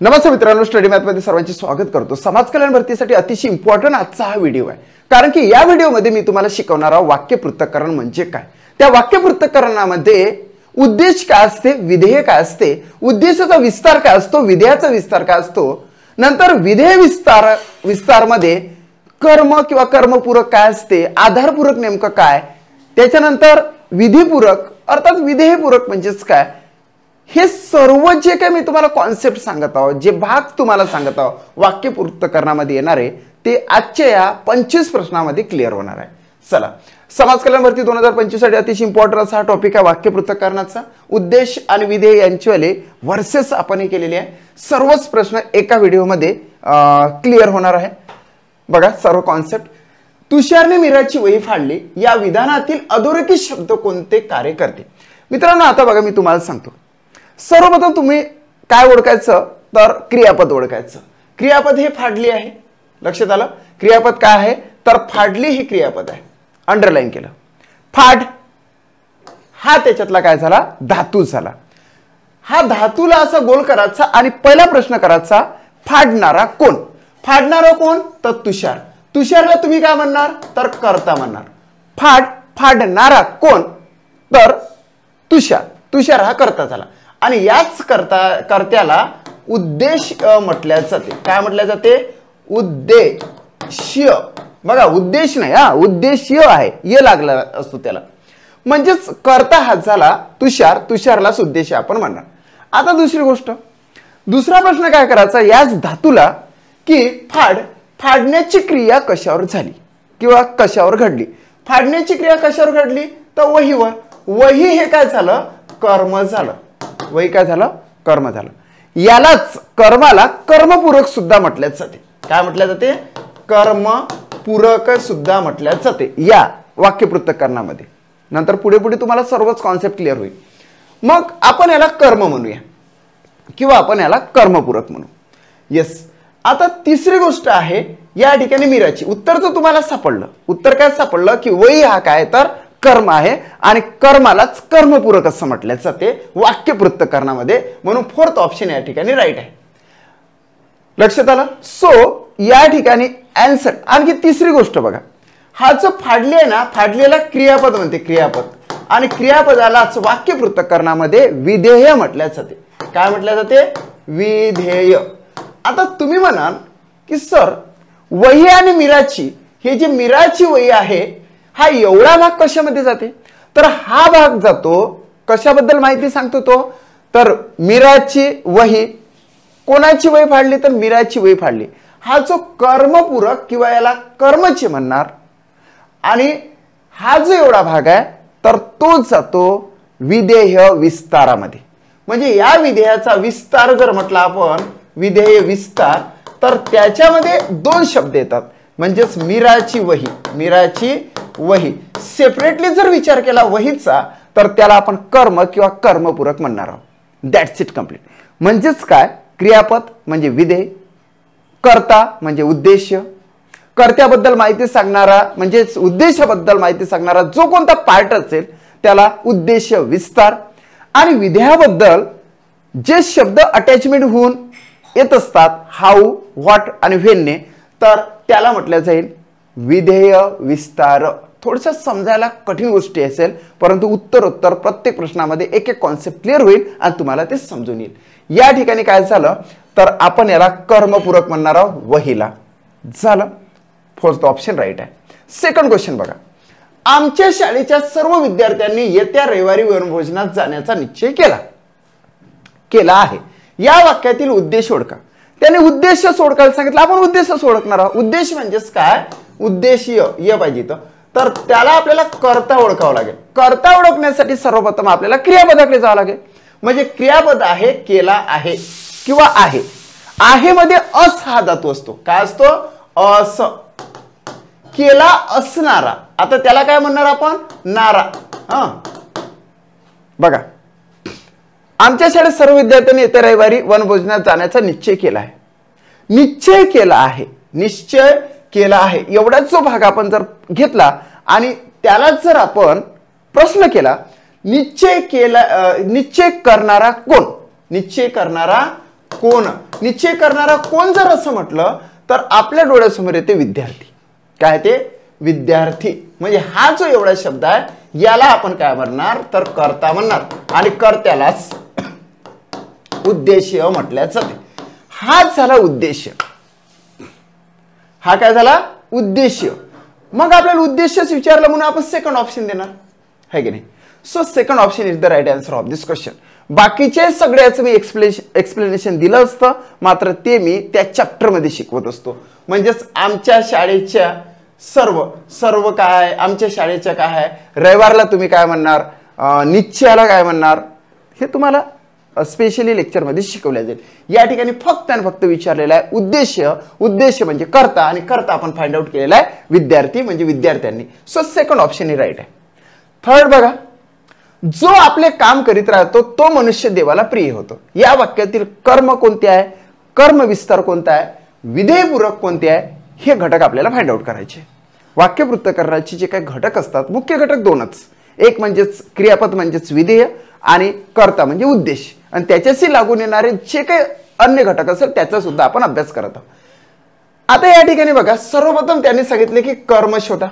नमस्ते मित्रांनो, study math मध्ये सर्वांचे स्वागत करतो। समाज कल्याण भरतीसाठी अतिशय इम्पॉर्टंट आजचा हा व्हिडिओ आहे, कारण की या व्हिडिओमध्ये मी तुम्हाला शिकवणार आहे वाक्य पृथक्करण म्हणजे काय, त्या वाक्य पृथक्करणामध्ये उद्देश काय असते, विधेय काय असते, उद्देशाचा विस्तार काय असतो, विधेयाचा विस्तार काय असतो, नंतर विधेय विस्तार मध्ये कर्म किंवा कर्मपूरक काय असते, आधारपूरक नेमकं काय, त्याच्यानंतर विधीपूरक अर्थात विधेयपूरक म्हणजेच काय, हे सर्व जे काही मी तुम्हाला कॉन्सेप्ट सांगत आहोत, जे भाग तुम्हाला सांगत आहोत वाक्य पृथक्करणामध्ये येणारे, ते आजच्या या 25 प्रश्नामध्ये क्लिअर होणार आहे। चला, समाज कल्याण भरती 2025 साठी अतिशय इम्पॉर्टंट असा टॉपिक आहे वाक्य पृथक्करणाचा। उद्देश आणि विधेय यांच्यावाले वर्सेस आपण केलेले आहे। सर्वच प्रश्न एका व्हिडिओमध्ये क्लिअर होणार आहे। बघा सर्व कॉन्सेप्ट। तुषारने मीराची वही फाडली या विधानातील अधोरेखित शब्द कोणते कार्य करते। मित्रांनो, आता बघा मी तुम्हाला सांगतो। सर्वप्रथम तुम्ही काय ओळखायचं, तर क्रियापद ओळखायचं। क्रियापद हे फाडली आहे, लक्षात आलं। क्रियापद काय आहे, तर फाडली हे क्रियापद आहे, अंडरलाइन केलं। फाड हा त्याच्यातला काय झाला, धातू झाला। हा धातूला असा गोल करायचा आणि पहिला प्रश्न करायचा, फाडणारा कोण, फाडणारा कोण, तर तुषार। तुषारला तुम्ही काय म्हणणार, तर कर्ता म्हणणार। फाडणारा कोण, तर तुषार। तुषार हा कर्ता झाला आणि याच कर्त्याला उद्देश म्हटल्या जाते। काय म्हटल्या जाते, उद्देश्य। बघा उद्देश नाही, हा उद्देश्य आहे, ये लागला असतो त्याला, म्हणजेच कर्ता हा झाला तुषार, तुषारलाच उद्देश आपण म्हणणार। आता दुसरी गोष्ट, दुसरा प्रश्न काय करायचा, याच धातूला की फाडण्याची क्रिया कशावर झाली किंवा कशावर घडली। फाडण्याची क्रिया कशावर घडली, तर वहीवर। वही हे काय झालं, कर्म झालं। वही काय झालं, कर्म झालं। यालाच कर्माला कर्मपूरक सुद्धा म्हटल्या जाते। काय म्हटल्या जाते, कर्मपूरक सुद्धा म्हटल्या जाते या वाक्य पृथक्करणामध्ये। नंतर पुढे पुढे तुम्हाला सर्वच कॉन्सेप्ट क्लिअर होईल। मग आपण याला कर्म म्हणूया किंवा आपण याला कर्मपूरक म्हणू। येस। आता तिसरी गोष्ट आहे, या ठिकाणी मीराची उत्तर तर तुम्हाला सापडलं। उत्तर काय सापडलं की वही हा काय, तर कर्म आहे आणि कर्मालाच कर्मपूरक असं म्हटलं जाते वाक्य पृथक्करणामध्ये, म्हणून फोर्थ ऑप्शन या ठिकाणी राईट आहे। लक्षात आलं। सो या ठिकाणी आन्सर। आणखी तिसरी गोष्ट बघा, हा जो फाडली आहे ना, फाडलेला क्रियापद म्हणते, क्रियापद, आणि क्रियापदालाच वाक्य पृथक्करणामध्ये विधेय म्हटल्या जाते। काय म्हटल्या जाते, विधेय। आता तुम्ही म्हणाल की सर वही आणि मीराची, हे जे मीराची वही आहे, हा एवढा भाग कशामध्ये जाते, तर हा भाग जातो कशाबद्दल माहिती सांगतो तो, तर मीराची वही, कोणाची वही फाडली, तर मीराची वही फाडली। हा जो कर्मपूरक किंवा याला कर्मचे म्हणणार, आणि हा जो एवढा भाग आहे तर तो जातो विधेय विस्तारामध्ये। म्हणजे या विधेयाचा विस्तार जर म्हटला आपण, विधेय विस्तार, तर त्याच्यामध्ये दोन शब्द येतात, म्हणजेच मीराची वही, मीराची वही। सेपरेटली जर विचार केला वहीचा, तर त्याला आपण कर्म किंवा कर्मपूरक म्हणणार आहोत। That's it, complete. म्हणजेच काय, क्रियापद म्हणजे विधेय, कर्ता म्हणजे उद्देश्य, कर्त्याबद्दल माहिती सांगणारा म्हणजेच उद्देशाबद्दल माहिती सांगणारा जो कोणता पार्ट असेल त्याला उद्देश्य विस्तार, आणि विधेयाबद्दल जे शब्द अटॅचमेंट होऊन येत असतात, हाऊ, व्हॉट आणि व्हेनने, तर त्याला म्हटलं जाईल विधेय विस्तार। थोडंसं समजायला कठीण गोष्टी असेल, परंतु उत्तर प्रत्येक प्रश्नामध्ये एक एक कॉन्सेप्ट क्लिअर होईल आणि तुम्हाला ते समजून येईल। या ठिकाणी काय झालं, तर आपण याला कर्मपूरक म्हणणार आहोत, वहीला। झालं, फोर्थ ऑप्शन राईट आहे। सेकंड क्वेश्चन बघा, आमच्या शाळेच्या सर्व विद्यार्थ्यांनी येत्या रविवारी वनभोजनात जाण्याचा निश्चय केला आहे। या वाक्यातील उद्देश ओळखा। त्याने उद्देश ओळखायला सांगितलं, आपण उद्देश ओळखणार आहोत। उद्देश म्हणजेच काय, उद्देशीय ये पाहिजे, तर त्याला आपल्याला कर्ता ओळखावं लागेल। कर्ता ओळखण्यासाठी सर्वप्रथम आपल्याला क्रियापदाकडे जावं लागेल। म्हणजे क्रियापद आहे, केला आहे किंवा आहे। आहे मध्ये अस हा धातू असतो। काय असतो, अस। केला असणारा, आता त्याला काय म्हणणार आपण, नारा। हा बघा, आमच्या शाळेत सर्व विद्यार्थ्यांनी येत्या रविवारी वनभोजनात जाण्याचा निश्चय केला आहे। निश्चय केला आहे, निश्चय केला आहे, एवढाच जो भाग आपण जर घेतला आणि त्याला जर आपण प्रश्न केला, निश्चय करणारा कोण, निश्चय करणारा कोण, निश्चय करणारा कोण जर असं म्हटलं तर आपल्या डोळ्यासमोर येते विद्यार्थी. काय ते विद्यार्थी. म्हणजे हा जो एवढा शब्द आहे याला आपण काय म्हणणार तर कर्ता म्हणणार आणि कर्त्यालाच उद्देश्य म्हटलं जाते. हाच झाला उद्देश्य. हा काय झाला उद्देश्य. मग आपल्याला उद्देश्यच विचारलं म्हणून आपण सेकंड ऑप्शन देणार है की नाही. So second option is the right answer of this question. बाकीचे सगळ्याचं मी एक्सप्लेनेशन दिलं असतं, मात्र ते मी त्या चॅप्टर मध्ये शिकवत असतो. म्हणजेच आमच्या शाळेच्या सर्व काय, आमच्या शाळेच्या काय आहे, रविवारला तुम्ही काय म्हणणार, निश्चयाला काय म्हणणार, हे तुम्हाला स्पेशली लेक्चर मध्ये शिकवल्या जाईल. या ठिकाणी फक्त आणि फक्त विचारलेला आहे उद्देश्य म्हणजे कर्ता, आणि कर्ता आपण फाइंड आउट केलेला आहे विद्यार्थी म्हणजे विद्यार्थ्यांनी. सो सेकंड ऑप्शन ही राईट आहे. थर्ड बघा, जो आपले काम करीत राहतो तो मनुष्य देवाला प्रिय होतो. या वाक्यातील कर्म कोणते आहे, कर्म विस्तार कोणता आहे, विधेयपूरक कोणते आहे, हे घटक आपल्याला फाइंड आउट करायचे. वाक्यपृथक्करणाचे जे काही घटक असतात मुख्य घटक दोनच, एक म्हणजेच क्रियापद म्हणजेच विधेय आणि कर्ता म्हणजे उद्देश, आणि त्याच्याशी लागून येणारे जे काही अन्य घटक असेल त्याचा सुद्धा आपण अभ्यास करत आहोत. आता या ठिकाणी बघा, सर्वप्रथम त्यांनी सांगितले की कर्म शोधा,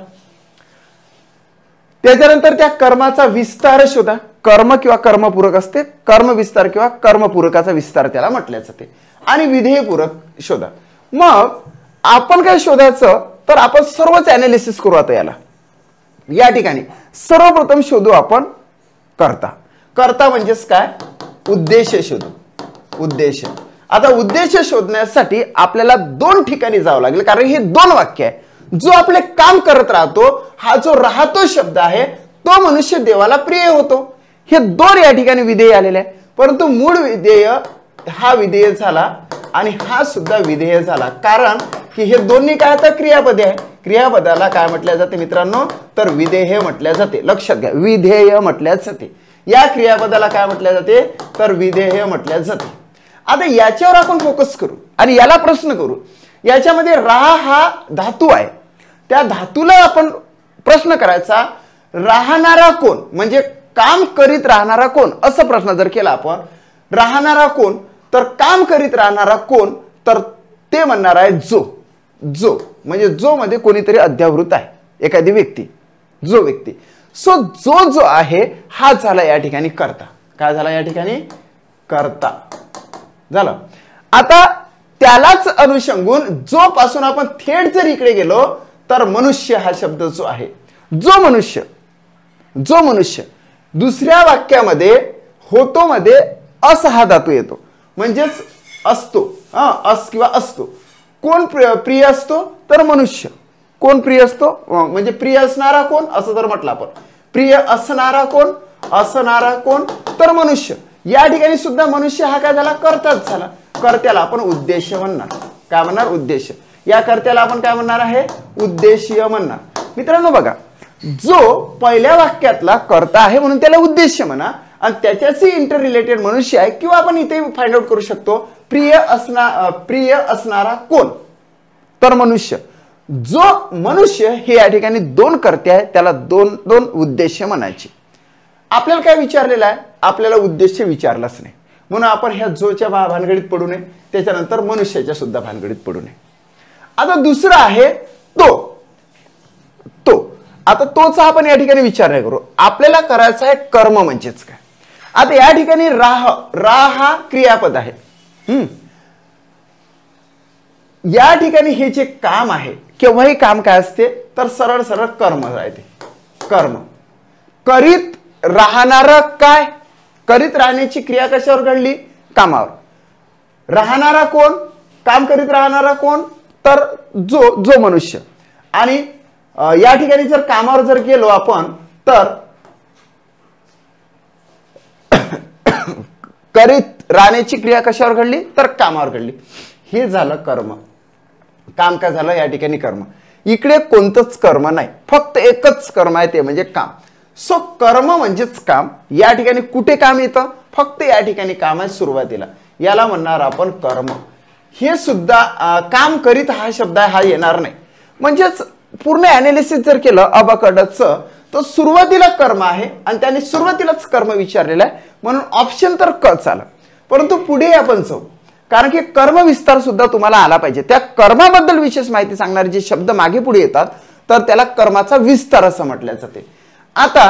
त्याच्यानंतर त्या कर्माचा विस्तार शोधा. कर्म किंवा कर्मपूरक असते, कर्म विस्तार किंवा कर्मपूरकाचा विस्तार त्याला म्हटले जाते, आणि विधेयपूरक शोधा. मग आपण काय शोधायचं तर आपण सर्वच अनालिसिस करू. आता याला या ठिकाणी सर्वप्रथम शोधू आपण कर्ता. कर्ता म्हणजेच काय उद्देश शोधू. उद्देश. आता उद्देश शोधण्यासाठी आपल्याला दोन ठिकाणी जावं लागेल, कारण हे दोन वाक्य आहे. जो आपले काम करत राहतो, हा जो राहतो शब्द आहे तो मनुष्य देवाला प्रिय होतो. हे दोन या ठिकाणी विधेय आलेले आहे, परंतु मूळ विधेय हा विधेय झाला आणि हा सुद्धा विधेय झाला, कारण की हे दोन्ही काय तर क्रियापदे आहे. क्रियापदाला काय म्हटल्या जाते मित्रांनो तर विधेय म्हटल्या जाते. लक्षात घ्या, विधेय म्हटल्या जाते. या क्रियापदाला काय म्हटल्या जाते तर विधेय म्हटल्या जाते. आता याच्यावर आपण फोकस करू आणि याला प्रश्न करू. याच्यामध्ये रा हा धातू आहे, त्या धातूला आपण प्रश्न करायचा, राहणारा कोण म्हणजे काम करीत राहणारा कोण, असा प्रश्न जर केला आपण, राहणारा कोण तर काम करीत राहणारा कोण, तर ते म्हणणार आहे जो म्हणजे जो मध्ये कोणीतरी अध्यावृत आहे, एखादी व्यक्ती, जो व्यक्ती. सो जो आहे हा झाला या ठिकाणी कर्ता. काय झाला या ठिकाणी कर्ता झालं. आता त्यालाच अनुषंगून जो पासून आपण थेट जर इकडे गेलो तर मनुष्य हा शब्द जो आहे, जो मनुष्य दुसऱ्या वाक्यामध्ये होतो मध्ये अस हा धातू येतो, म्हणजेच असतो. अस किंवा असतो. कोण प्रिय असतो तर मनुष्य. कोण प्रिय असतो म्हणजे प्रिय असणारा कोण असं जर म्हटलं आपण, प्रिय असणारा कोण तर मनुष्य. या ठिकाणी सुद्धा मनुष्य हा काय झाला कर्ताच झाला. कर्त्याला आपण उद्देश्य म्हणणार. काय म्हणणार उद्देश्य. या कर्त्याला आपण काय म्हणणार आहे उद्देशीय म्हणणार. मित्रांनो बघा, जो पहिल्या वाक्यातला कर्ता आहे म्हणून त्याला उद्देश्य म्हणा, आणि त्याच्याशी इंटर रिलेटेड मनुष्य आहे, किंवा आपण इथे फाइंड आउट करू शकतो प्रिय असणारा कोण तर मनुष्य. जो मनुष्य हे या ठिकाणी दोन कर्ते आहे, त्याला दोन उद्देश्य म्हणायचे. आपल्याला काय विचारलेलं आहे, आपल्याला उद्देश्य विचारलाच नाही, म्हणून आपण ह्या जोच्या भानगडीत पडू नये, त्याच्यानंतर मनुष्याच्या सुद्धा भानगडीत पडू नये. आता दुसरा आहे तो. आता तोचा आपण या ठिकाणी विचार नाही करू. आपल्याला करायचा आहे कर्म म्हणजेच काय. आता या ठिकाणी रा हा क्रियापद आहे. या ठिकाणी हे जे काम आहे, केव्हाही काम काय असते तर सरळ कर्म राहते. कर्म करीत राहणार. काय करीत राहण्याची क्रिया कशावर घडली कामावर. राहणारा कोण काम करीत राहणारा कोण तर जो मनुष्य. आणि या ठिकाणी जर कामावर जर गेलो आपण तर करीत राहण्याची क्रिया कशावर घडली तर कामावर घडली. हे झालं कर्म. काम काय झालं या ठिकाणी कर्म. इकडे कोणतंच कर्म नाही, फक्त एकच कर्म आहे ते म्हणजे काम. सो कर्म म्हणजेच काम. या ठिकाणी कुठे काम येतं फक्त या ठिकाणी काम आहे सुरुवातीला, याला म्हणणार आपण कर्म. हे सुद्धा काम करीत हा शब्द हा येणार नाही. म्हणजेच पूर्ण अनालिसिस जर केलं अबाकडाचं तर सुरुवातीला कर्म आहे आणि त्याने सुरुवातीलाच कर्म विचारलेलं आहे, म्हणून ऑप्शन तर कच आला. परंतु पुढे आपण जाऊ. कारण की कर्म विस्तार सुद्धा तुम्हाला आला पाहिजे. त्या कर्माबद्दल विशेष माहिती सांगणारे जे शब्द मागे पुढे येतात तर त्याला कर्माचा विस्तार असं म्हटलं जाते. आता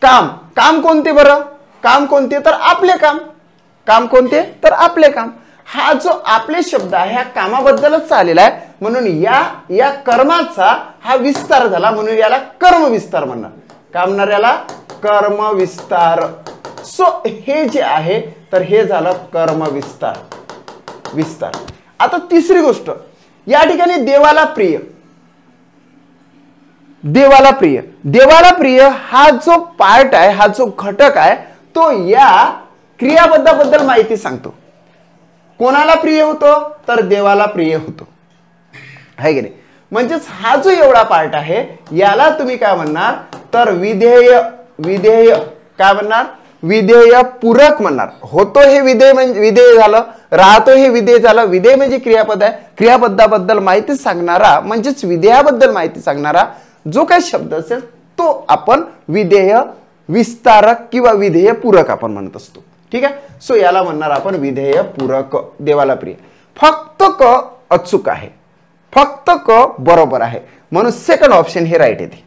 काम, काम कोणते बरं? काम कोणते? तर आपले काम. काम कोणते? तर आपले काम. हा जो आपले शब्द आहे ह्या कामाबद्दलच आलेला आहे, म्हणून या कर्माचा हा विस्तार झाला, म्हणून याला कर्म विस्तार म्हणणार. काय म्हणणार याला? कर्म विस्तार. सो हे जे आहे तर हे झालं कर्म विस्तार. विस्तार. आता तिसरी गोष्ट, या ठिकाणी देवाला प्रिय. देवाला प्रिय. देवाला प्रिय हा जो पार्ट आहे, हा जो घटक आहे, तो या क्रियापदाबद्दल माहिती सांगतो. कोणाला प्रिय होतो? तर देवाला प्रिय होतो, आहे की नाही? म्हणजेच हा जो एवढा पार्ट आहे याला तुम्ही काय म्हणणार? तर विधेय. विधेय काय म्हणणार? विधेय पूरक म्हणणार. होतो हे विधेय म्हणजे विधेय झालं, राहतो हे विधेय झालं. विधेय म्हणजे क्रियापद आहे. क्रियापदाबद्दल माहिती सांगणारा म्हणजेच विधेयाबद्दल माहिती सांगणारा जो काही शब्द असेल तो आपण विधेय विस्तारक किंवा विधेय पूरक आपण म्हणत असतो. ठीक आहे. सो याला म्हणणार आपण विधेय पूरक. देवाला प्रिय. फक्त क अचूक आहे, फक्त क बरोबर आहे, म्हणून सेकंड ऑप्शन हे राईट येते.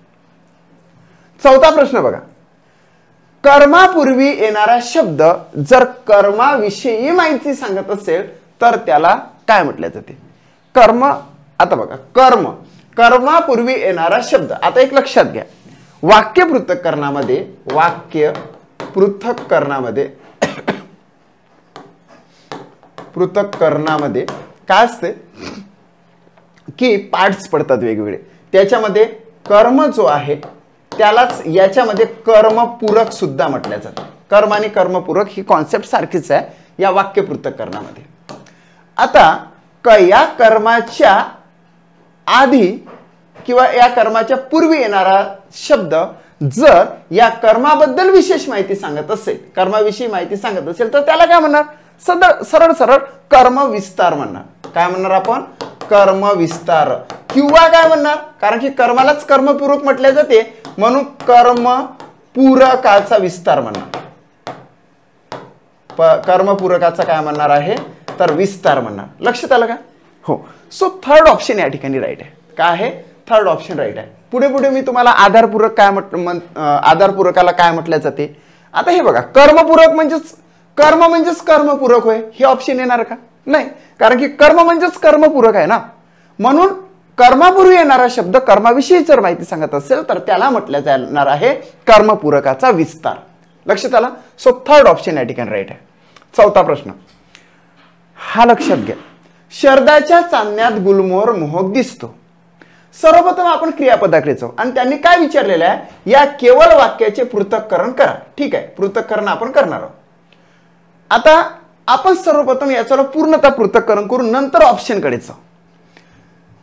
चौथा प्रश्न बघा. कर्मापूर्वी येणारा शब्द जर कर्माविषयी माहिती सांगत असेल तर त्याला काय म्हटलं जाते? कर्म. आता बघा, कर्म, कर्मापूर्वी येणारा शब्द. आता एक लक्षात घ्या, वाक्य पृथक्करणामध्ये, वाक्य पृथक्करणामध्ये पृथक्करणामध्ये काय असते की पार्ट्स पडतात वेगवेगळे. त्याच्यामध्ये कर्म जो आहे त्यालाच याच्यामध्ये कर्मपूरक सुद्धा म्हटलं जातं. कर्म आणि कर्मपूरक ही कॉन्सेप्ट सारखीच आहे या वाक्य पृथक्करणामध्ये. आता या कर्माच्या आधी किंवा या कर्माच्या पूर्वी येणारा शब्द जर या कर्माबद्दल विशेष माहिती सांगत असेल, कर्माविषयी माहिती सांगत असेल तर त्याला काय म्हणणार? सरळ सरळ कर्म विस्तार म्हणणार. काय म्हणणार आपण? कर्म विस्तार. किंवा काय म्हणणार? कारण की कर्मालाच कर्मपूरक म्हटले जाते, म्हणून कर्म पूरकाचा विस्तार म्हणणार. कर्मपूरकाचा काय म्हणणार आहे? तर विस्तार म्हणणार. लक्षात आलं का? हो. सो थर्ड ऑप्शन या ठिकाणी राईट आहे. काय आहे? थर्ड ऑप्शन राईट आहे. पुढे पुढे मी तुम्हाला आधारपूरक काय आधारपूरकाला काय म्हटलं जाते. आता हे बघा, कर्मपूरक म्हणजेच कर्म म्हणजेच कर्मपूरक होय, हे ऑप्शन येणार का? नाही, कारण की कर्म म्हणजेच कर्मपूरक आहे ना. म्हणून कर्मापूर्वी येणारा शब्द कर्माविषयी जर माहिती सांगत असेल तर त्याला म्हटलं जाणार आहे कर्मपूरकाचा विस्तार. लक्षात आला? सो थर्ड ऑप्शन या ठिकाणी राईट आहे. चौथा प्रश्न हा लक्षात घ्या. शरदाच्या चांदण्यात गुलमोहर मोहक दिसतो. सर्वप्रथम आपण क्रियापदाकडे जाऊ आणि त्यांनी काय विचारलेलं आहे? या केवळ वाक्याचे पृथक्करण करा. ठीक आहे, पृथक्करण आपण करणार आहोत. आता आपण सर्वप्रथम याचं पूर्णतः पृथक्करण करून नंतर ऑप्शन कडे जाऊ.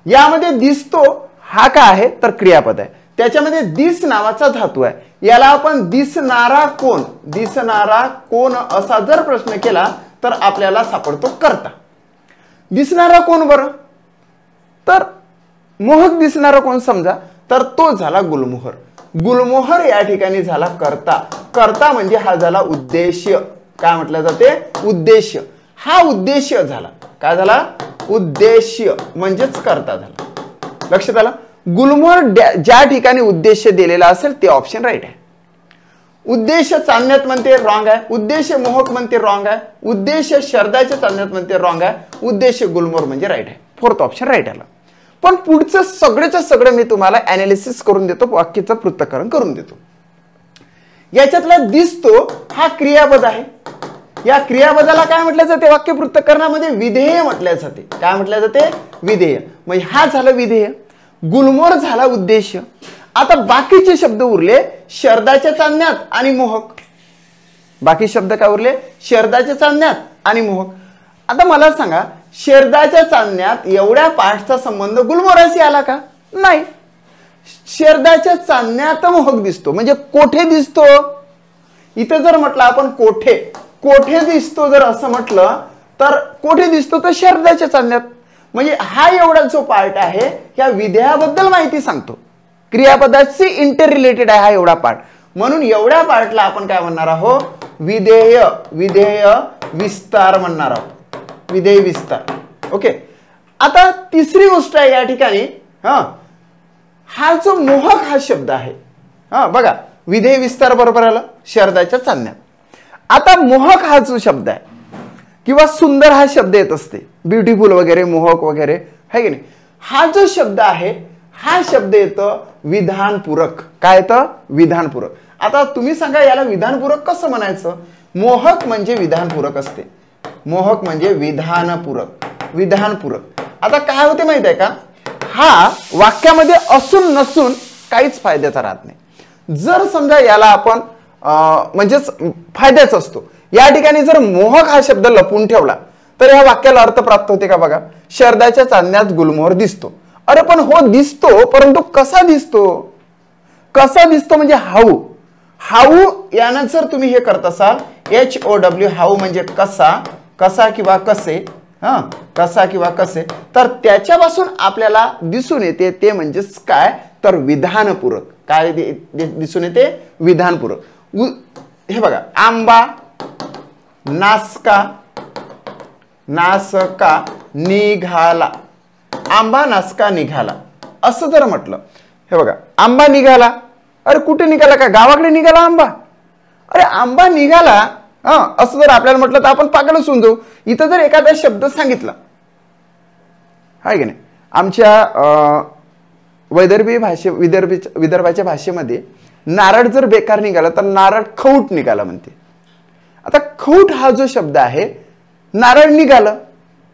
यामध्ये दिसतो हा काय आहे? तर क्रियापद आहे. त्याच्यामध्ये दिस नावाचा धातू आहे. याला आपण दिसणारा कोण, दिसणारा कोण असा जर प्रश्न केला तर आपल्याला सापडतो कर्ता. दिसणारा कोण बरं? तर मोहक दिसणारा कोण समजा, तर तो झाला गुलमोहर. गुलमोहर या ठिकाणी झाला कर्ता. कर्ता म्हणजे हा झाला उद्देश्य. काय म्हटलं जाते? उद्देश्य. हा उद्देश्य झाला. काय झाला? उद्देश्य म्हणजेच कर्ता झाला. लक्षात आलं? गुलमोहर ज्या ठिकाणी उद्देश्य दिलेला असेल ते ऑप्शन राईट आहे. उद्देश्य चांदण्यात म्हणते रॉंग आहे. उद्देश्य मोहक म्हणते रॉंग आहे. उद्देश्य शरदाच्या चांदण्यात म्हणते रॉंग आहे. उद्देश्य गुलमोहर म्हणजे राईट आहे. फोर्थ ऑप्शन राईट आला. पण पुढचं सगळेच्या सगळं मी तुम्हाला अनालिसिस करून देतो, वाक्याचं पृथक्करण करून देतो. याच्यातला दिसतो हा क्रियापद आहे. या क्रियापदाला काय म्हटलं जाते? वाक्य पृथक्करणामध्ये विधेय म्हटलं जाते. काय म्हटलं जाते? विधेय. म्हणजे हा झालं विधेय. गुलमोहर झाला उद्देश्य. आता बाकीचे शब्द उरले शरदाच्या चांदण्यात आणि मोहक. बाकी शब्द काय उरले? शरदाच्या चांदण्यात आणि मोहक. आता मला सांगा, शरदाच्या चांदण्यात एवढ्या पाठचा संबंध गुलमोहराशी आला का? नाही. शरदाच्या चांदण्यात मोहक दिसतो म्हणजे कोठे दिसतो? इथे जर म्हटलं आपण कोठे, कोठे दिसतो जर असं म्हटलं तर कोठे दिसतो? तर शरदाच्या चांदण्यात. म्हणजे हा एवढा जो पार्ट आहे या विधेयाबद्दल माहिती सांगतो. क्रियापदाशी इंटर रिलेटेड आहे हा एवढा पार्ट. म्हणून एवढ्या पार्टला आपण काय म्हणणार आहोत? विधेय. विधेय विस्तार म्हणणार आहोत. विधेय विस्तार. ओके. आता तिसरी गोष्ट आहे या ठिकाणी, हा जो मोहक हा शब्द आहे, बघा विधेय विस्तार बरोबर आलं शरदाच्या चांदण्यात. आता मोहक हा जो शब्द आहे किंवा सुंदर हा शब्द येत असते, ब्युटिफुल वगैरे, मोहक वगैरे, है की नाही. हा जो शब्द आहे हा शब्द येतं विधानपूरक. काय येतं? विधानपूरक. आता तुम्ही सांगा याला विधानपूरक कसं म्हणायचं? मोहक म्हणजे विधानपूरक असते, मोहक म्हणजे विधानपूरक, विधानपूरक. आता काय होते माहित आहे का, हा वाक्यामध्ये असून नसून काहीच फायद्याचा राहत नाही. जर समजा याला आपण म्हणजेच फायद्याचा असतो, या ठिकाणी जर मोहक हा शब्द लपून ठेवला तर या वाक्याला अर्थ प्राप्त होते का? बघा, शरदाच्या चांदण्यात गुलमोहर दिसतो. अरे पण हो दिसतो, परंतु कसा दिसतो? कसा दिसतो म्हणजे हाऊ. हाऊ यानं जर तुम्ही हे करत असाल, HOW, हाऊ म्हणजे कसा, कसा किंवा कसे, कसा किंवा कसे, तर त्याच्यापासून आपल्याला दिसून येते ते म्हणजेच काय, तर विधानपूरक. काय दिसून येते? विधानपूरक. हे बघा, आंबा, नासका, नासका निघाला, आंबा नासका निघाला असं जर म्हटलं, हे बघा आंबा निघाला. अरे कुठे निघाला? का गावाकडे निघाला आंबा? अरे आंबा निघाला असं जर आपल्याला म्हटलं तर आपण पागलच होऊन जाऊ. इथं जर एखादा शब्द सांगितला, आहे की नाही, आमच्या विदर्भाच्या भाषेमध्ये नारळ जर बेकार निघाला तर नारळ खौट निघाला म्हणते. आता खौट हा जो शब्द आहे, नारळ निघालं,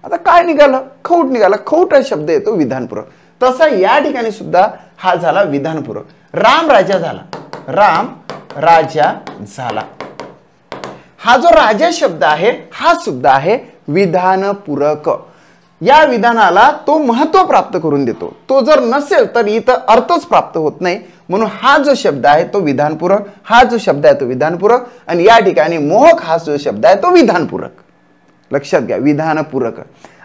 आता काय निघालं? खौट निघाला. खौट हा शब्द येतो विधानपूरक. तसा या ठिकाणी सुद्धा हा झाला विधानपूरक. राम राजा झाला, राम राजा झाला. हा जो राजा शब्द आहे हा सुद्धा आहे विधानपूरक. या विधानाला तो महत्व प्राप्त करून देतो. तो जर नसेल तर इथं अर्थच प्राप्त होत नाही. म्हणून हा जो शब्द आहे तो विधानपूरक, हा जो शब्द आहे तो विधानपूरक, आणि या ठिकाणी मोहक हा जो शब्द आहे तो विधानपूरक. लक्षात घ्या, विधानपूरक.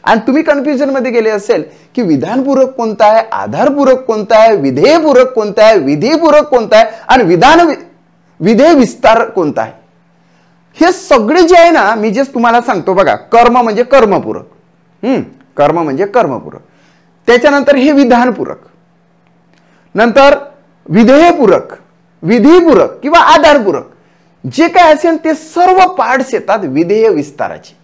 आणि तुम्ही कन्फ्युजन मध्ये गेले असेल की विधानपूरक कोणता आहे, आधारपूरक कोणता आहे, विधेयपूरक कोणता आहे, विधीपूरक कोणता आहे, आणि विधेय विस्तार कोणता आहे. हे सगळे जे आहे ना, मी जे तुम्हाला सांगतो बघा, कर्म म्हणजे कर्मपूरक, कर्म म्हणजे कर्मपूरक, त्याच्यानंतर हे विधानपूरक, नंतर विधेयपूरक, विधीपूरक किंवा आधारपूरक, जे काय असेल ते सर्व पार्ट्स येतात विधेय विस्ताराचे.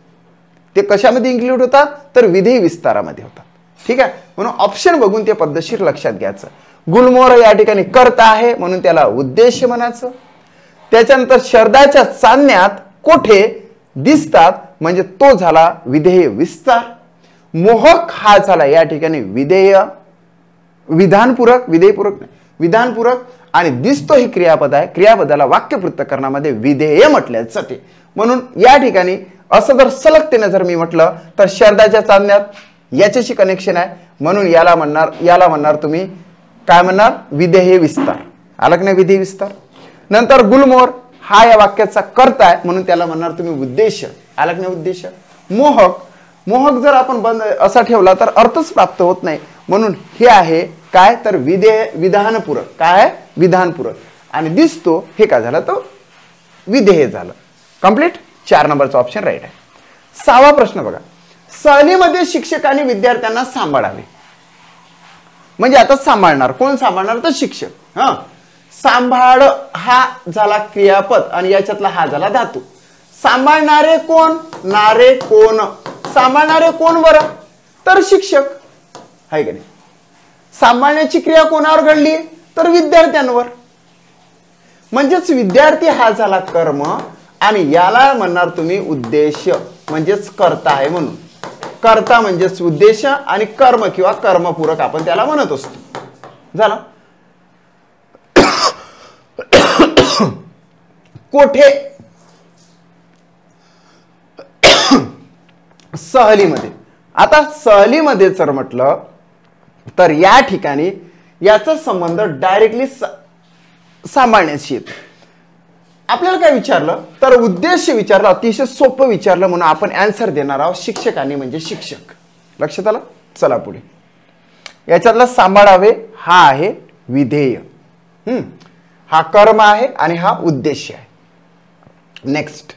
ते कशामध्ये इन्क्लूड होतात? तर विधेय विस्तारामध्ये होतात. ठीक आहे. म्हणून ऑप्शन बघून ते पद्धतशीर लक्षात घ्यायचं. गुलमोहर या ठिकाणी कर्ता आहे म्हणून त्याला उद्देश म्हणायचं. त्याच्यानंतर शरदाच्या चांदण्यात कोठे दिसतात म्हणजे तो झाला विधेय विस्तार. मोहक हा झाला या ठिकाणी विधानपूरक, विधेयपूरक नाही, विधानपूरक. आणि दिसतो हे क्रियापद आहे, क्रियापदाला वाक्य पृथक्करणामध्ये विधेय म्हटले जाते. म्हणून या ठिकाणी असं जर सलगतेने जर मी म्हटलं तर शरदाच्या चांदण्यात याच्याशी कनेक्शन आहे, म्हणून याला म्हणणार तुम्ही काय म्हणणार? विधेय विस्तार. आलं की नाही? विधेय विस्तार. नंतर गुलमोहर हा या वाक्याचा कर्ता आहे म्हणून त्याला म्हणणार तुम्ही उद्देश. आलं की नाही? उद्देश. मोहक जर आपण बंद असा ठेवला तर अर्थच प्राप्त होत नाही. म्हणून हे आहे काय तर विधानपूरक. काय? विधानपूरक. आणि दिसतो हे काय झालं? तो विधेय झालं. कंप्लीट. 4 नंबरचा ऑप्शन राईट आहे. 6वा प्रश्न बघा, सहलीमध्ये शिक्षकांनी विद्यार्थ्यांना सांभाळावे. म्हणजे आता सांभाळणार कोण? सांभाळणार तर शिक्षक. सांभाळ हा झाला क्रियापद आणि याच्यातला हा झाला धातू. सांभाळणारे कोण? नारे कोण. सांभाळणारे कोण बरं? तर शिक्षक. आहे का नाही? सांभाळण्याची क्रिया कोणावर घडली? तर विद्यार्थ्यांवर. म्हणजेच विद्यार्थी हा झाला कर्म आणि याला म्हणणार तुम्ही उद्देश, म्हणजेच कर्ता आहे. म्हणून कर्ता म्हणजेच उद्देश आणि कर्म किंवा कर्मपूरक आपण त्याला म्हणत असतो. झालं. कोठे? सहलीमध्ये. आता सहलीमध्ये जर म्हटलं तर या ठिकाणी याचा संबंध डायरेक्टली सांभाळण्याशी येतो. आपल्याला काय विचारलं तर उद्देश विचारलं, अतिशय सोपं विचारलं म्हणून आपण आन्सर देणार आहोत शिक्षकांनी म्हणजे शिक्षक. लक्षात आलं? चला पुढे. याच्यातला सांभाळावे हा आहे विधेय, हा कर्म आहे आणि हा उद्देश आहे. नेक्स्ट,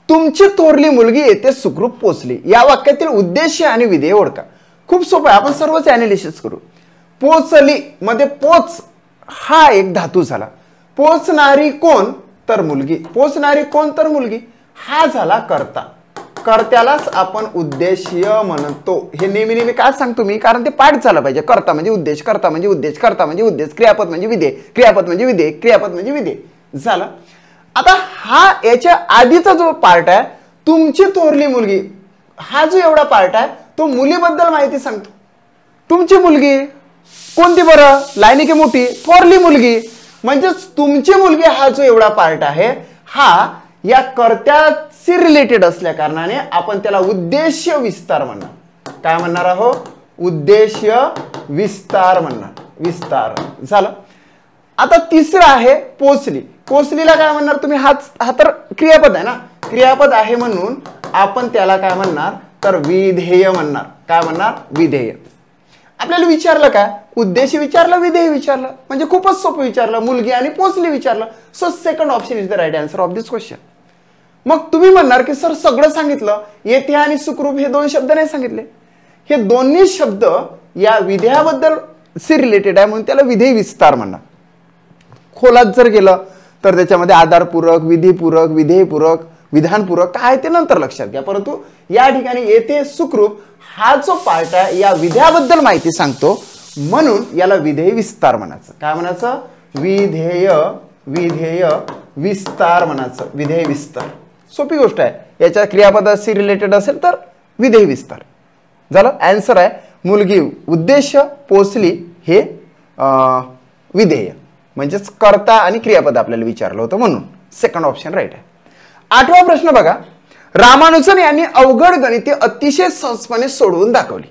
तुमची थोरली मुलगी येथे सुखरूप पोचली. या वाक्यातील उद्देश आणि विधेय ओळखा. खूप सोपं आहे, आपण सर्वच अनालिसिस करू. पोचली मध्ये पोच हा एक धातू झाला. पोचणारी कोण तर मुलगी, पोचणारी कोण तर मुलगी हा झाला कर्ता. कर्त्यालाच आपण उद्देशीय म्हणतो. हे नेहमी नेहमी काय सांगतो मी, कारण ते पाठ झालं पाहिजे. कर्ता म्हणजे उद्देश, कर्ता म्हणजे उद्देश, कर्ता म्हणजे उद्देश, क्रियापद म्हणजे विधेय, क्रियापद म्हणजे विधेय, क्रियापद म्हणजे विधेय झालं. आता हा याच्या आधीचा जो पार्ट आहे तुमची थोरली मुलगी, हा जो एवढा पार्ट आहे तो मुलीबद्दल माहिती सांगतो. तुमची मुलगी कोणती बरं, लहानी की मोठी, थोरली मुलगी. म्हणजेच तुमची मुलगी हा जो एवढा पार्ट आहे हा या कर्त्याशी रिलेटेड असल्या कारणाने आपण त्याला उद्देश्य विस्तार म्हणणार. काय म्हणणार आहोत, उद्देश्य विस्तार म्हणणार. विस्तार झालं. आता तिसरं आहे पोचली. पोचलीला काय म्हणणार तुम्ही, हा तर क्रियापद आहे ना, क्रियापद आहे म्हणून आपण त्याला काय म्हणणार तर विधेय म्हणणार. काय म्हणणार, विधेय. आपल्याला विचारलं काय, उद्देश विचारलं, विधेय विचारलं, म्हणजे खूपच सोपं विचारलं, मुलगी आणि पोचली विचारलं. So second option is the right answer of this question. मग तुम्ही म्हणणार की सर सगळं सांगितलं, येथे आणि सुखरूप हे दोन शब्द नाही सांगितले. हे दोन्ही शब्द या विधेयाबद्दल सी रिलेटेड आहे म्हणून त्याला विधेय विस्तार म्हणणार. खोलात जर गेलं तर त्याच्यामध्ये आधारपूरक, विधीपूरक, विधेयपूरक, विधानपूरक काय ते नंतर लक्षात घ्या. परंतु या ठिकाणी येथे सुखरूप हा जो पार्ट आहे या विधेयाबद्दल माहिती सांगतो म्हणून याला विधेय विस्तार म्हणायचं. काय म्हणायचं, विधेय विस्तार म्हणायचं. विधेय विस्तार सोपी गोष्ट आहे. याच्या क्रियापदाशी रिलेटेड असेल तर विधेय विस्तार झालं. आन्सर आहे मुलगी उद्देश, पोचली हे विधेय. म्हणजेच कर्ता आणि क्रियापद आपल्याला विचारलं होतं म्हणून सेकंड ऑप्शन राईट आहे. 8वा प्रश्न बघा. रामानुजन यांनी अवघड गणिते अतिशय सहजपणे सोडवून दाखवली.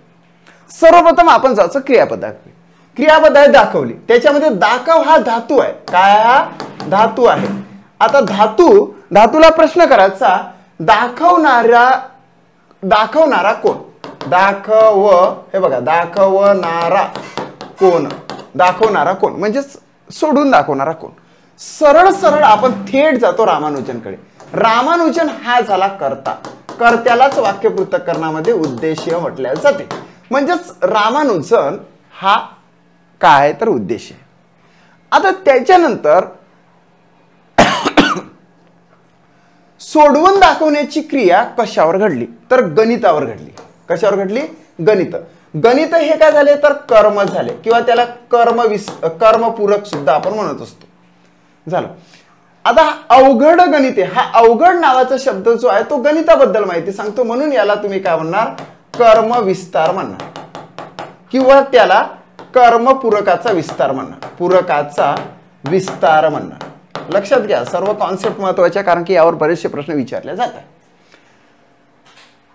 सर्वप्रथम आपण जायचं क्रियापदाकडे. क्रियापद आहे दाखवली, त्याच्यामध्ये दाखव हा धातू आहे. काय हा धातू आहे. आता धातूला प्रश्न करायचा, दाखवणारा कोण, हे बघा दाखवणारा कोण म्हणजे सोडून दाखवणारा कोण. सरळ सरळ आपण थेट जातो रामानुजनकडे. रामानुजन हा झाला कर्ता. कर्त्यालाच वाक्य पृथक्करणामध्ये उद्देशीय म्हटले जाते. म्हणजेच रामानुजन हा काय तर उद्देश आहे. आता त्याच्यानंतर सोडवून दाखवण्याची क्रिया कशावर घडली तर गणितावर घडली. कशावर घडली, गणित. गणित हे काय झाले तर कर्म झाले किंवा त्याला कर्मपूरक सुद्धा आपण म्हणत असतो झालं. आता अवघड गणिते, हा अवघड नावाचा शब्द जो आहे तो गणिताबद्दल माहिती सांगतो म्हणून याला तुम्ही काय म्हणणार, कर्म विस्तार म्हणणार किंवा त्याला कर्मपूरकाचा विस्तार म्हणणार. पूरकाचा विस्तार म्हणणार. लक्षात घ्या, सर्व कॉन्सेप्ट महत्वाचे कारण की यावर बरेचसे प्रश्न विचारले जातात.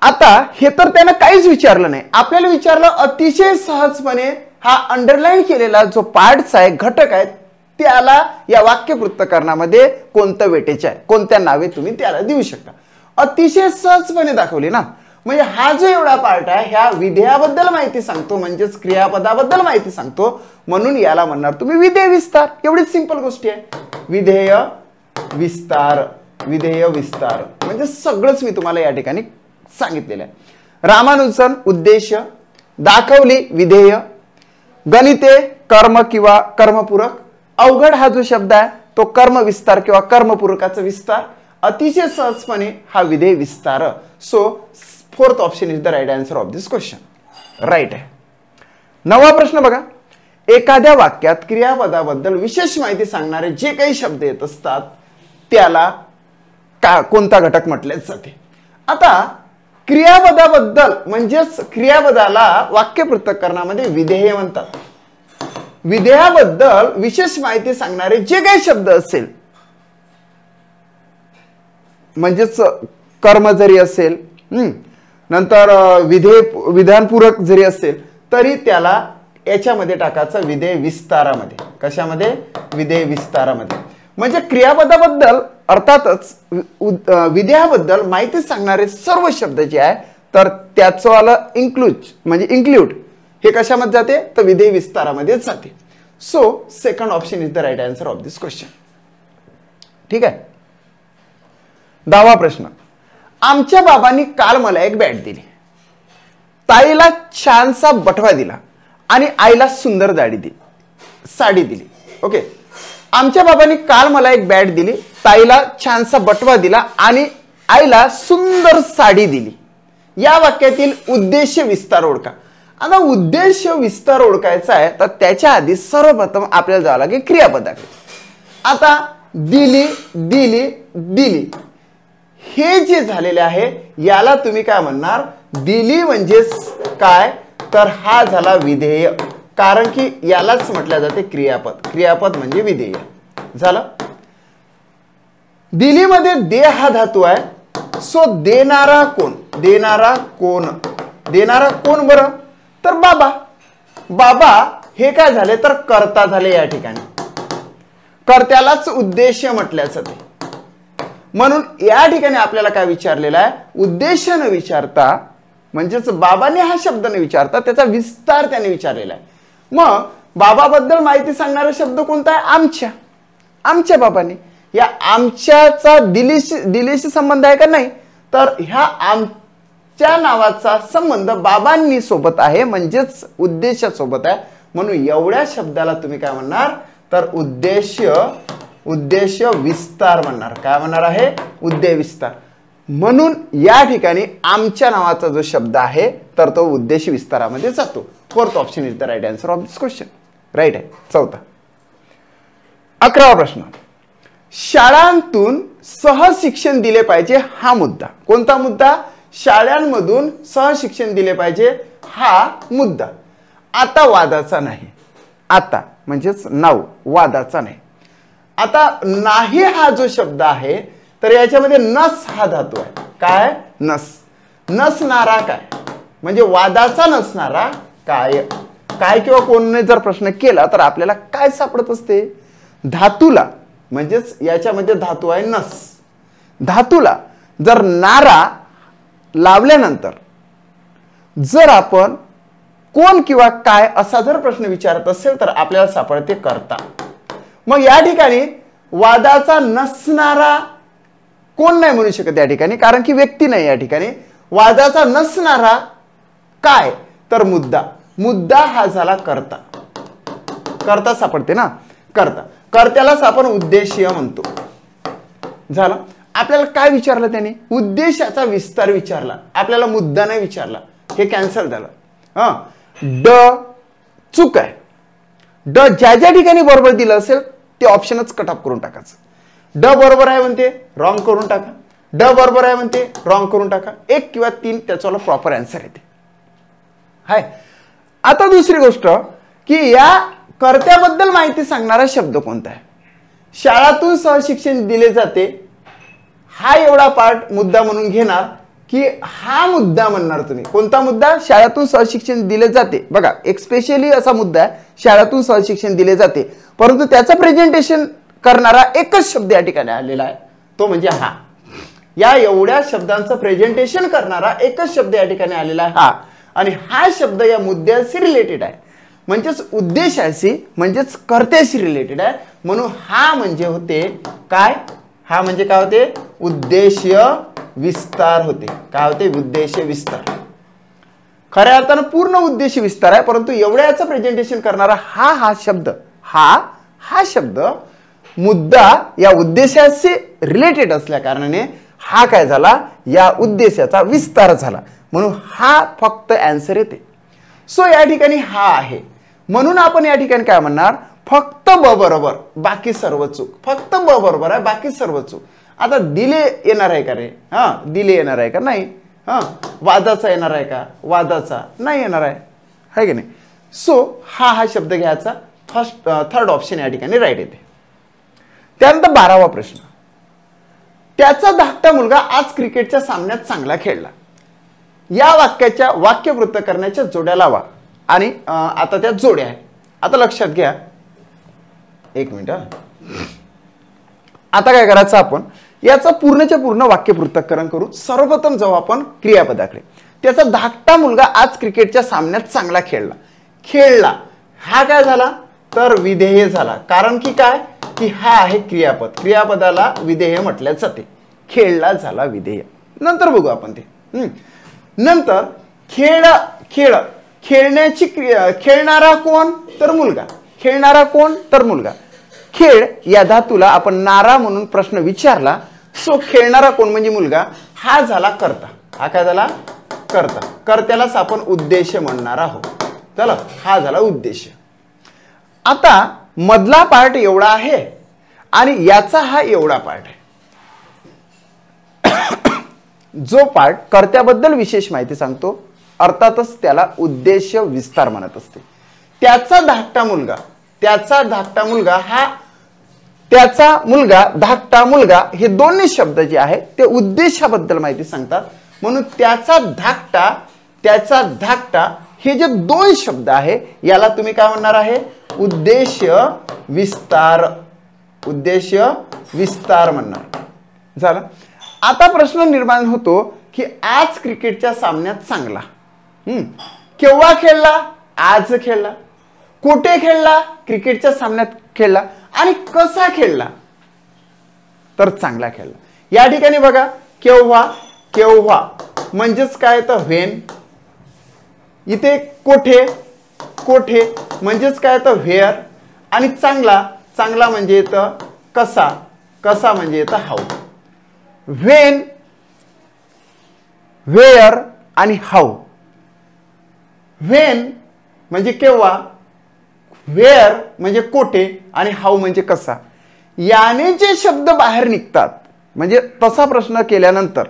आता हे तर त्यानं काहीच विचारलं नाही, आपल्याला विचारलं अतिशय सहजपणे हा अंडरलाईन केलेला जो पार्ट्स आहे, घटक आहेत, त्याला या वाक्य पृथक्करणामध्ये कोणतं वेटेज आहे, कोणत्या नावे तुम्ही त्याला देऊ शकता. अतिशय सहजपणे दाखवली ना. म्हणजे हा जो एवढा पार्ट आहे ह्या विधेयाबद्दल माहिती सांगतो, म्हणजेच क्रियापदाबद्दल माहिती सांगतो म्हणून याला म्हणणार तुम्ही विधेय विस्तार. एवढीच सिंपल गोष्टी आहे. विधेय विस्तार, विधेय विस्तार म्हणजे सगळंच मी तुम्हाला या ठिकाणी सांगितलेलं आहे. रामानुजन उद्देश, दाखवली विधेय, गणिते कर्म किंवा कर्मपूरक, अवघड हा जो शब्द आहे तो कर्म विस्तार किंवा कर्मपूरकाचा विस्तार, अतिशय सहजपणे हा विधेय विस्तार. So fourth option is the right answer of this question. Right आहे. 9वा प्रश्न बघा. एखाद्या वाक्यात क्रियापदाबद्दल विशेष माहिती सांगणारे जे काही शब्द येत असतात त्याला कोणता घटक म्हटले जाते. आता क्रियापदाबद्दल म्हणजेच क्रियापदाला वाक्य पृथक्करणामध्ये विधेय म्हणतात. विधेयाबद्दल विशेष माहिती सांगणारे जे काही शब्द असेल, म्हणजेच कर्म जरी असेल, नंतर विधानपूरक जरी असेल तरी त्याला याच्यामध्ये टाकायचं विधेय विस्तारामध्ये. कशामध्ये, विधेय विस्तारामध्ये. म्हणजे क्रियापदाबद्दल अर्थातच विधेयाबद्दल माहिती सांगणारे सर्व शब्द जे आहे तर त्याचं इन्क्लूड हे कशामध्ये जाते तर विधेय विस्तारामध्ये जाते. So second option is the right answer of this question. ठीक आहे. 10वा प्रश्न. आमच्या बाबांनी काल मला एक बॅट दिली, ताईला छानसा बटवा दिला आणि आईला सुंदर साडी दिली. ओके, आमच्या बाबांनी काल मला एक बॅट दिली, ताईला छानसा बटवा दिला आणि आईला सुंदर साडी दिली. या वाक्यातील उद्देश विस्तार ओळखा. आता उद्देश विस्तार ओळखायचा आहे तर त्याच्या आधी सर्वप्रथम आपल्याला जावं लागेल क्रियापदाकडे. आता दिली दिली दिली हे जे झालेले आहे याला तुम्ही काय म्हणणार? दिली म्हणजेच काय तर हा झाला विधेय, कारण की यालाच म्हटलं जाते क्रियापद. क्रियापद म्हणजे विधेय झालं. दिली मध्ये दे हा धातू आहे. सो देणारा कोण? देणारा कोण? देणारा कोण बरं? तर बाबा. बाबा हे काय झाले तर कर्ता झाले. या ठिकाणी कर्त्यालाच उद्देश म्हटल्याचं ते. म्हणून या ठिकाणी आपल्याला काय विचारलेलं आहे? उद्देश न विचारता म्हणजेच बाबाने हा शब्द न विचारता त्याचा विस्तार त्याने विचारलेला आहे. मग बाबाबद्दल माहिती सांगणारा शब्द कोणता आहे? आमच्या. आमच्या बाबाने. या आमच्याचा दिलीशी संबंध आहे का? नाही. तर ह्या आमच्या नावाचा संबंध बाबांनी सोबत आहे म्हणजेच उद्देशासोबत आहे. म्हणून एवढ्या शब्दाला तुम्ही काय म्हणणार तर उद्देश विस्तार म्हणणार. काय म्हणणार आहे? उद्देश विस्तार. म्हणून या ठिकाणी आमच्या नावाचा जो शब्द आहे तर तो उद्देश विस्तारामध्ये जातो. Fourth option is the right answer of this question. Right आहे. चौथा. 11वा प्रश्न. शाळांतून सहशिक्षण दिले पाहिजे हा मुद्दा. कोणता मुद्दा? शाळांमधून सहशिक्षण दिले पाहिजे हा मुद्दा. आता वादाचा नाही. आता म्हणजेच नाव वादाचा नाही. आता नाही हा जो शब्द आहे तर याच्यामध्ये नस हा धातू आहे. काय? नस. नसणारा काय म्हणजे वादाचा नसणारा काय. काय किंवा कोणने जर प्रश्न केला तर आपल्याला काय सापडत असते? धातूला म्हणजेच याच्यामध्ये धातू आहे नस. धातूला जर नारा लावल्यानंतर जर आपण कोण किंवा काय असा जर प्रश्न विचारत असेल तर आपल्याला सापडते कर्ता. मग या ठिकाणी वादाचा नसणारा कोण नाही म्हणू शकत या ठिकाणी, कारण की व्यक्ती नाही. या ठिकाणी वादाचा नसणारा काय तर मुद्दा. मुद्दा हा झाला कर्ता. कर्ता सापडते ना. कर्ता. कर्त्यालाच आपण उद्देशीय म्हणतो. झालं. आपल्याला काय विचारलं त्याने? उद्देशाचा विस्तार विचारला. आपल्याला मुद्दा नाही विचारला. हे कॅन्सल झालं. ड चूक आहे. ड ज्या ज्या ठिकाणी बरोबर दिलं असेल ते ऑप्शनच कट ऑफ करून टाकायचं. ड बरोबर आहे म्हणते रॉंग करून टाका. ड बरोबर आहे म्हणते रॉंग करून टाका. 1 किंवा 3 त्याचा प्रॉपर आन्सर येते. हाय. आता दुसरी गोष्ट की या कर्त्याबद्दल माहिती सांगणारा शब्द कोणता आहे? शाळातून सहशिक्षण दिले जाते हा एवढा पार्ट मुद्दा म्हणून घेणार की हा मुद्दा म्हणणार तुम्ही. कोणता मुद्दा? शाळातून सहशिक्षण दिले जाते. बघा एक स्पेशली असा मुद्दा आहे शाळातून सहशिक्षण दिले जाते, परंतु त्याचं प्रेझेंटेशन करणारा एकच शब्द या ठिकाणी आलेला आहे तो म्हणजे हा. या एवढ्या शब्दांचं प्रेझेंटेशन करणारा एकच शब्द या ठिकाणी आलेला आहे हा. आणि हा शब्द या मुद्द्याशी रिलेटेड आहे म्हणजेच उद्देशाशी म्हणजेच कर्त्याशी रिलेटेड आहे. म्हणून हा म्हणजे होते काय? हा म्हणजे काय होते? उद्देशीय विस्तार होते. काय होते? उद्देशीय विस्तार. खऱ्या अर्थानं पूर्ण उद्देश विस्तार आहे, परंतु एवढ्याचं प्रेझेंटेशन करणारा हा शब्द हा शब्द मुद्दा या उद्देशाशी रिलेटेड असल्या कारणाने हा काय झाला? या उद्देशाचा विस्तार झाला. म्हणून हा फक्त आन्सर येते. सो या ठिकाणी हा आहे. म्हणून आपण या ठिकाणी काय म्हणणार? फक्त ब बरोबर बाकी सर्व चूक. फक्त ब बरोबर आहे बाकी सर्व चूक. आता दिले येणार आहे का रे? दिले येणार आहे का? नाही. वादाचा येणार आहे का? वादाचा नाही येणार आहे. है की नाही? सो हा शब्द घ्यायचा. थर्ड ऑप्शन या ठिकाणी राईट येते. त्यानंतर 12वा प्रश्न. त्याचा धाकटा मुलगा आज क्रिकेटच्या सामन्यात चांगला खेळला. या वाक्याच्या वाक्यवृत्त करण्याच्या जोड्या लावा. आणि आता त्या जोड्या आहेत. आता लक्षात घ्या. 1 मिनिट. आता काय करायचं? आपण याचं पूर्णच्या पूर्ण वाक्यपृथक्करण करू. सर्वप्रथम जाऊ आपण क्रियापदाकडे. त्याचा धाकटा मुलगा आज क्रिकेटच्या सामन्यात चांगला खेळला. हा काय झाला तर विधेय झाला. कारण की काय की हा आहे क्रियापद. क्रियापदाला विधेय म्हटले जाते. खेळला झाला विधेय. नंतर बघू आपण ते. नंतर खेळ खेळ खेळण्याची खेळणारा कोण तर मुलगा, खेळणारा कोण तर मुलगा. खेळ या धातूला आपण नारा म्हणून प्रश्न विचारला. सो खेळणारा कोण म्हणजे मुलगा, हा झाला कर्ता. हा काय झाला कर्ता. कर्त्यालाच आपण उद्देश म्हणणार आहोत. चला हा झाला उद्देश. आता मधला पार्ट एवढा आहे आणि याचा हा एवढा पार्ट आहे. जो पार्ट कर्त्याबद्दल विशेष माहिती सांगतो अर्थातच त्याला उद्देश विस्तार म्हणत असते. त्याचा धाकटा मुलगा, त्याचा धाकटा मुलगा, हा त्याचा मुलगा, धाकटा मुलगा हे दोन्ही शब्द जे आहेत ते उद्देशाबद्दल माहिती सांगतात. म्हणून त्याचा धाकटा, त्याचा धाकटा हे जे दोन शब्द आहे याला तुम्ही काय म्हणणार आहे, उद्देश विस्तार, उद्देश विस्तार म्हणणार. झालं. आता प्रश्न निर्माण होतो की आज क्रिकेटच्या सामन्यात चांगला, केव्हा खेळला, आज खेळला, कुठे खेळला, क्रिकेटच्या सामन्यात खेळला आणि कसा खेळला तर चांगला खेळला. या ठिकाणी बघा केव्हा, केव्हा म्हणजेच काय तर व्हेन. इथे कोठे, कोठे म्हणजेच काय तर व्हेअर. आणि चांगला, चांगला म्हणजे येतं कसा, कसा म्हणजे येतं हाऊ. व्हेन, व्हेअर आणि हाऊ. व्हेन म्हणजे केव्हा, व्हेअर म्हणजे कोठे आणि हाऊ म्हणजे कसा. याने जे शब्द बाहेर निघतात म्हणजे तसा प्रश्न केल्यानंतर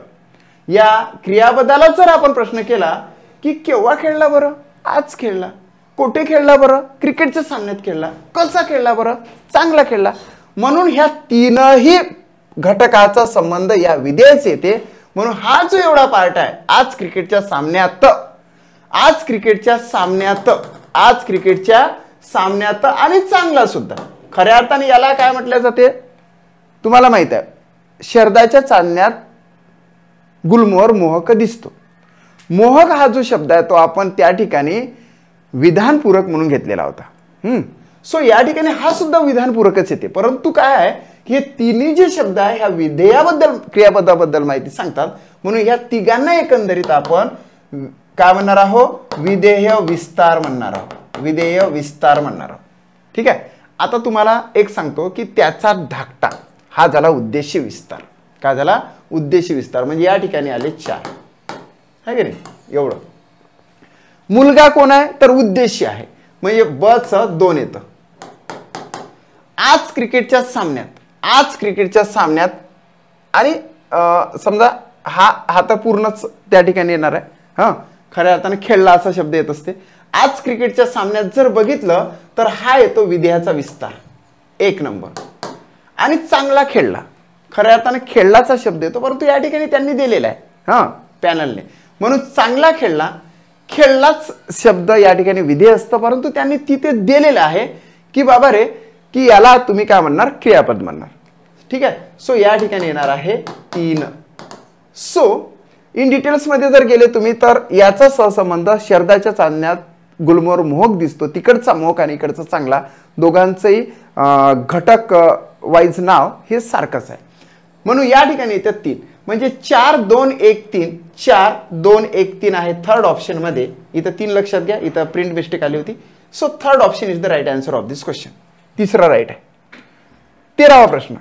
या क्रियापदाला जर आपण प्रश्न केला की केव्हा खेळला बरं, आज खेळला, कुठे खेळला बरं, क्रिकेटच्या सामन्यात खेळला, कसा खेळला बरं, चांगला खेळला. म्हणून ह्या तीनही घटकाचा संबंध या विधेयच येते. म्हणून हा जो एवढा पार्ट आहे आज क्रिकेटच्या सामन्यात, आज क्रिकेटच्या सामन्यात, आज क्रिकेटच्या सामन्यात आणि चांगला सुद्धा. खऱ्या अर्थाने याला काय म्हटलं जाते तुम्हाला माहित आहे, शरदाच्या चांदण्यात गुलमोहर मोहक दिसतो. मोहक हा जो शब्द आहे तो आपण त्या ठिकाणी विधानपूरक म्हणून घेतलेला होता. सो या ठिकाणी हा सुद्धा विधानपूरकच येते. परंतु काय आहे की हे तिन्ही जे शब्द आहे ह्या विधेयाबद्दल, क्रियापदाबद्दल माहिती सांगतात. म्हणून या तिघांना एकंदरीत आपण काय म्हणणार आहोत, विधेय विस्तार म्हणणार आहोत, विधेय विस्तार म्हणणार आहोत. ठीक आहे. आता तुम्हाला एक सांगतो की त्याचा धाकटा हा झाला उद्देश विस्तार. काय झाला, उद्देश विस्तार. म्हणजे या ठिकाणी आले 4 आहे की नाही एवढं. मुलगा कोण आहे तर उद्देश आहे म्हणजे बच 2 येतं. आज क्रिकेटच्या सामन्यात, आज क्रिकेटच्या सामन्यात आणि समजा हा तर पूर्णच त्या ठिकाणी येणार आहे. हा खऱ्या अर्थाने खेळला असा शब्द येत असते. आज क्रिकेटच्या सामन्यात जर बघितलं तर हा येतो विधेयाचा विस्तार 1 नंबर. आणि चांगला खेळला, खऱ्या अर्थाने खेळलाचा शब्द येतो परंतु या ठिकाणी त्यांनी दिलेला आहे पॅनलने. म्हणून चांगला खेळला, खेळलाच शब्द या ठिकाणी विधेय असतं परंतु त्यांनी तिथे दिलेलं आहे की बाबा रे की याला तुम्ही काय म्हणणार, क्रियापद म्हणणार. ठीक आहे. सो या ठिकाणी येणार आहे 3. सो इन डिटेल्स मध्ये जर गेले तुम्ही तर याचा सहसंबंध शरदाच्या चांदण्यात गुलमोहर मोहक दिसतो. तिकडचा मोहक आणि इकडचा चांगला दोघांचंही घटक वाईज नाव हे सारखंच आहे. म्हणून या ठिकाणी येतात 3 म्हणजे 4 2 1 3, 4 2 1 3 आहे थर्ड ऑप्शन मध्ये. इथं 3 लक्षात घ्या, इथं प्रिंट मिस्टेक आली होती. So third option is the right answer of this question. तिसरा राईट आहे. 13वा प्रश्न.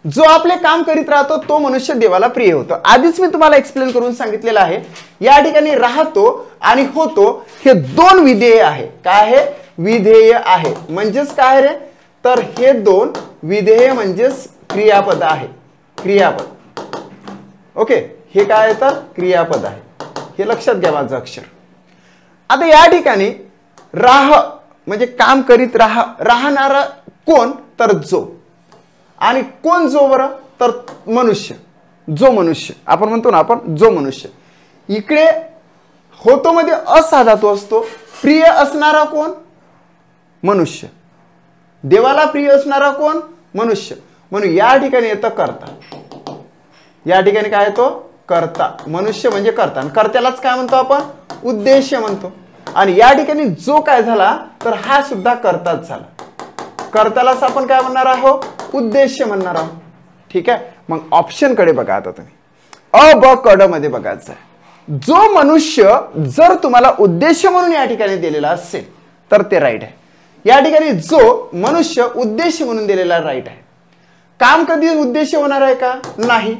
जो आपले काम करीत राहतो तो मनुष्य देवाला प्रिय होतो. आधीच मी तुम्हाला एक्सप्लेन करून सांगितलेलं आहे. या ठिकाणी राहतो आणि होतो हे 2 विधेय आहे. काय आहे, विधेय आहे. म्हणजेच काय रे तर हे 2 विधेय म्हणजेच क्रियापद आहे, क्रियापद. ओके, हे काय आहे तर क्रियापद आहे. हे लक्षात घ्या माझं अक्षर. आता या ठिकाणी राह म्हणजे काम करीत राहणारा कोण तर जो. आणि कोण जो बरं तर मनुष्य, जो मनुष्य आपण म्हणतो ना आपण जो मनुष्य. इकडे होतो मध्ये असा धातू असतो. प्रिय असणारा कोण, मनुष्य. देवाला प्रिय असणारा कोण, मनुष्य. म्हणून या ठिकाणी येतं कर्ता. या ठिकाणी काय येतो, कर्ता. मनुष्य म्हणजे कर्ता. आणि कर्त्यालाच काय म्हणतो आपण, उद्देश म्हणतो. आणि या ठिकाणी जो काय झाला तर हा सुद्धा कर्ताच झाला. कर्त्यालाच आपण काय म्हणणार आहोत, उद्देश म्हणणार आहोत. ठीक आहे, मग ऑप्शन कडे बघा आता तुम्ही. अ ब क ड मध्ये बघायचं आहे. जो मनुष्य जर तुम्हाला उद्देश म्हणून या ठिकाणी दिलेला असेल तर ते राईट आहे. या ठिकाणी जो मनुष्य उद्देश म्हणून दिलेला राईट आहे. काम कधी उद्देश होणार आहे का? नाही.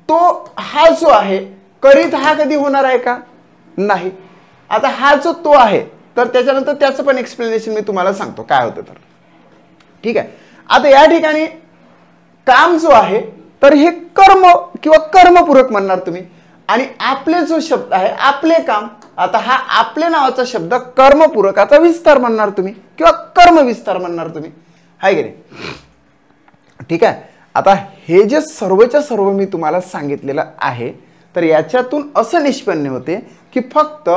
तो हा जो आहे करीत हा कधी होणार आहे का? नाही. आता हा जो तो आहे तर त्याच्यानंतर त्याचं पण एक्सप्लेनेशन मी तुम्हाला सांगतो काय होतं तर. ठीक आहे, आता या ठिकाणी काम जो आहे तर हे कर्म किंवा कर्मपूरक म्हणणार तुम्ही. आणि आपले जो शब्द आहे आपले काम, आता हा आपले नावाचा शब्द कर्मपूरकाचा विस्तार म्हणणार तुम्ही किंवा कर्म विस्तार म्हणणार तुम्ही, हाय की नाही. ठीक आहे, आता हे जे सर्वच्या सर्व मी तुम्हाला सांगितलेलं आहे तर याच्यातून असं निष्पन्न होते की फक्त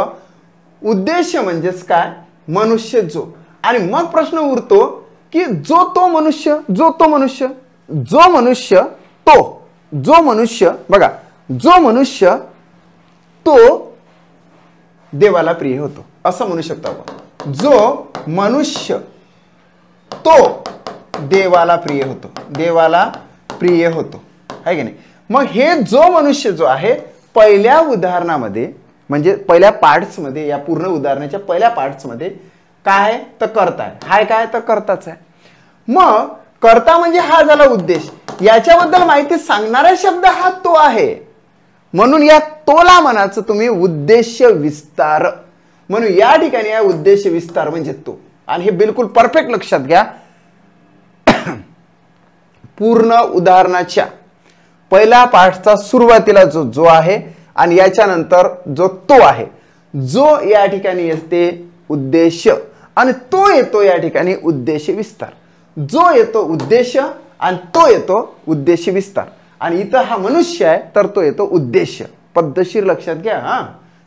उद्देश म्हणजेच काय? मनुष्य जो. आणि मग प्रश्न उरतो की जो तो मनुष्य बघा, जो मनुष्य तो देवाला प्रिय होतो असं म्हणू शकतो आपण. जो मनुष्य तो देवाला प्रिय होतो, है की नाही. मग हे जो मनुष्य जो आहे पहिल्या उदाहरणामध्ये म्हणजे पहिल्या पार्ट्स मध्ये, या पूर्ण उदाहरणाच्या पहिल्या पार्ट्स मध्ये काय तर कर्ता आहे. हाय काय तर कर्ताच आहे. मग कर्ता म्हणजे हा झाला उद्देश. याच्याबद्दल माहिती सांगणारा शब्द हा तो आहे. म्हणून या तोला म्हणायचं तुम्ही उद्देश विस्तार. म्हणून या ठिकाणी या उद्देश विस्तार म्हणजे तो. आणि हे बिलकुल परफेक्ट लक्षात घ्या. पूर्ण उदाहरणाच्या पहिल्या पार्टचा सुरुवातीला जो आहे आणि याच्यानंतर जो तो आहे, जो या ठिकाणी येते उद्देश आणि तो येतो या ठिकाणी उद्देश विस्तार. जो येतो उद्देश आणि तो येतो उद्देश विस्तार. आणि इथं हा मनुष्य आहे तर तो येतो उद्देश. पद्धतशीर लक्षात घ्या हा,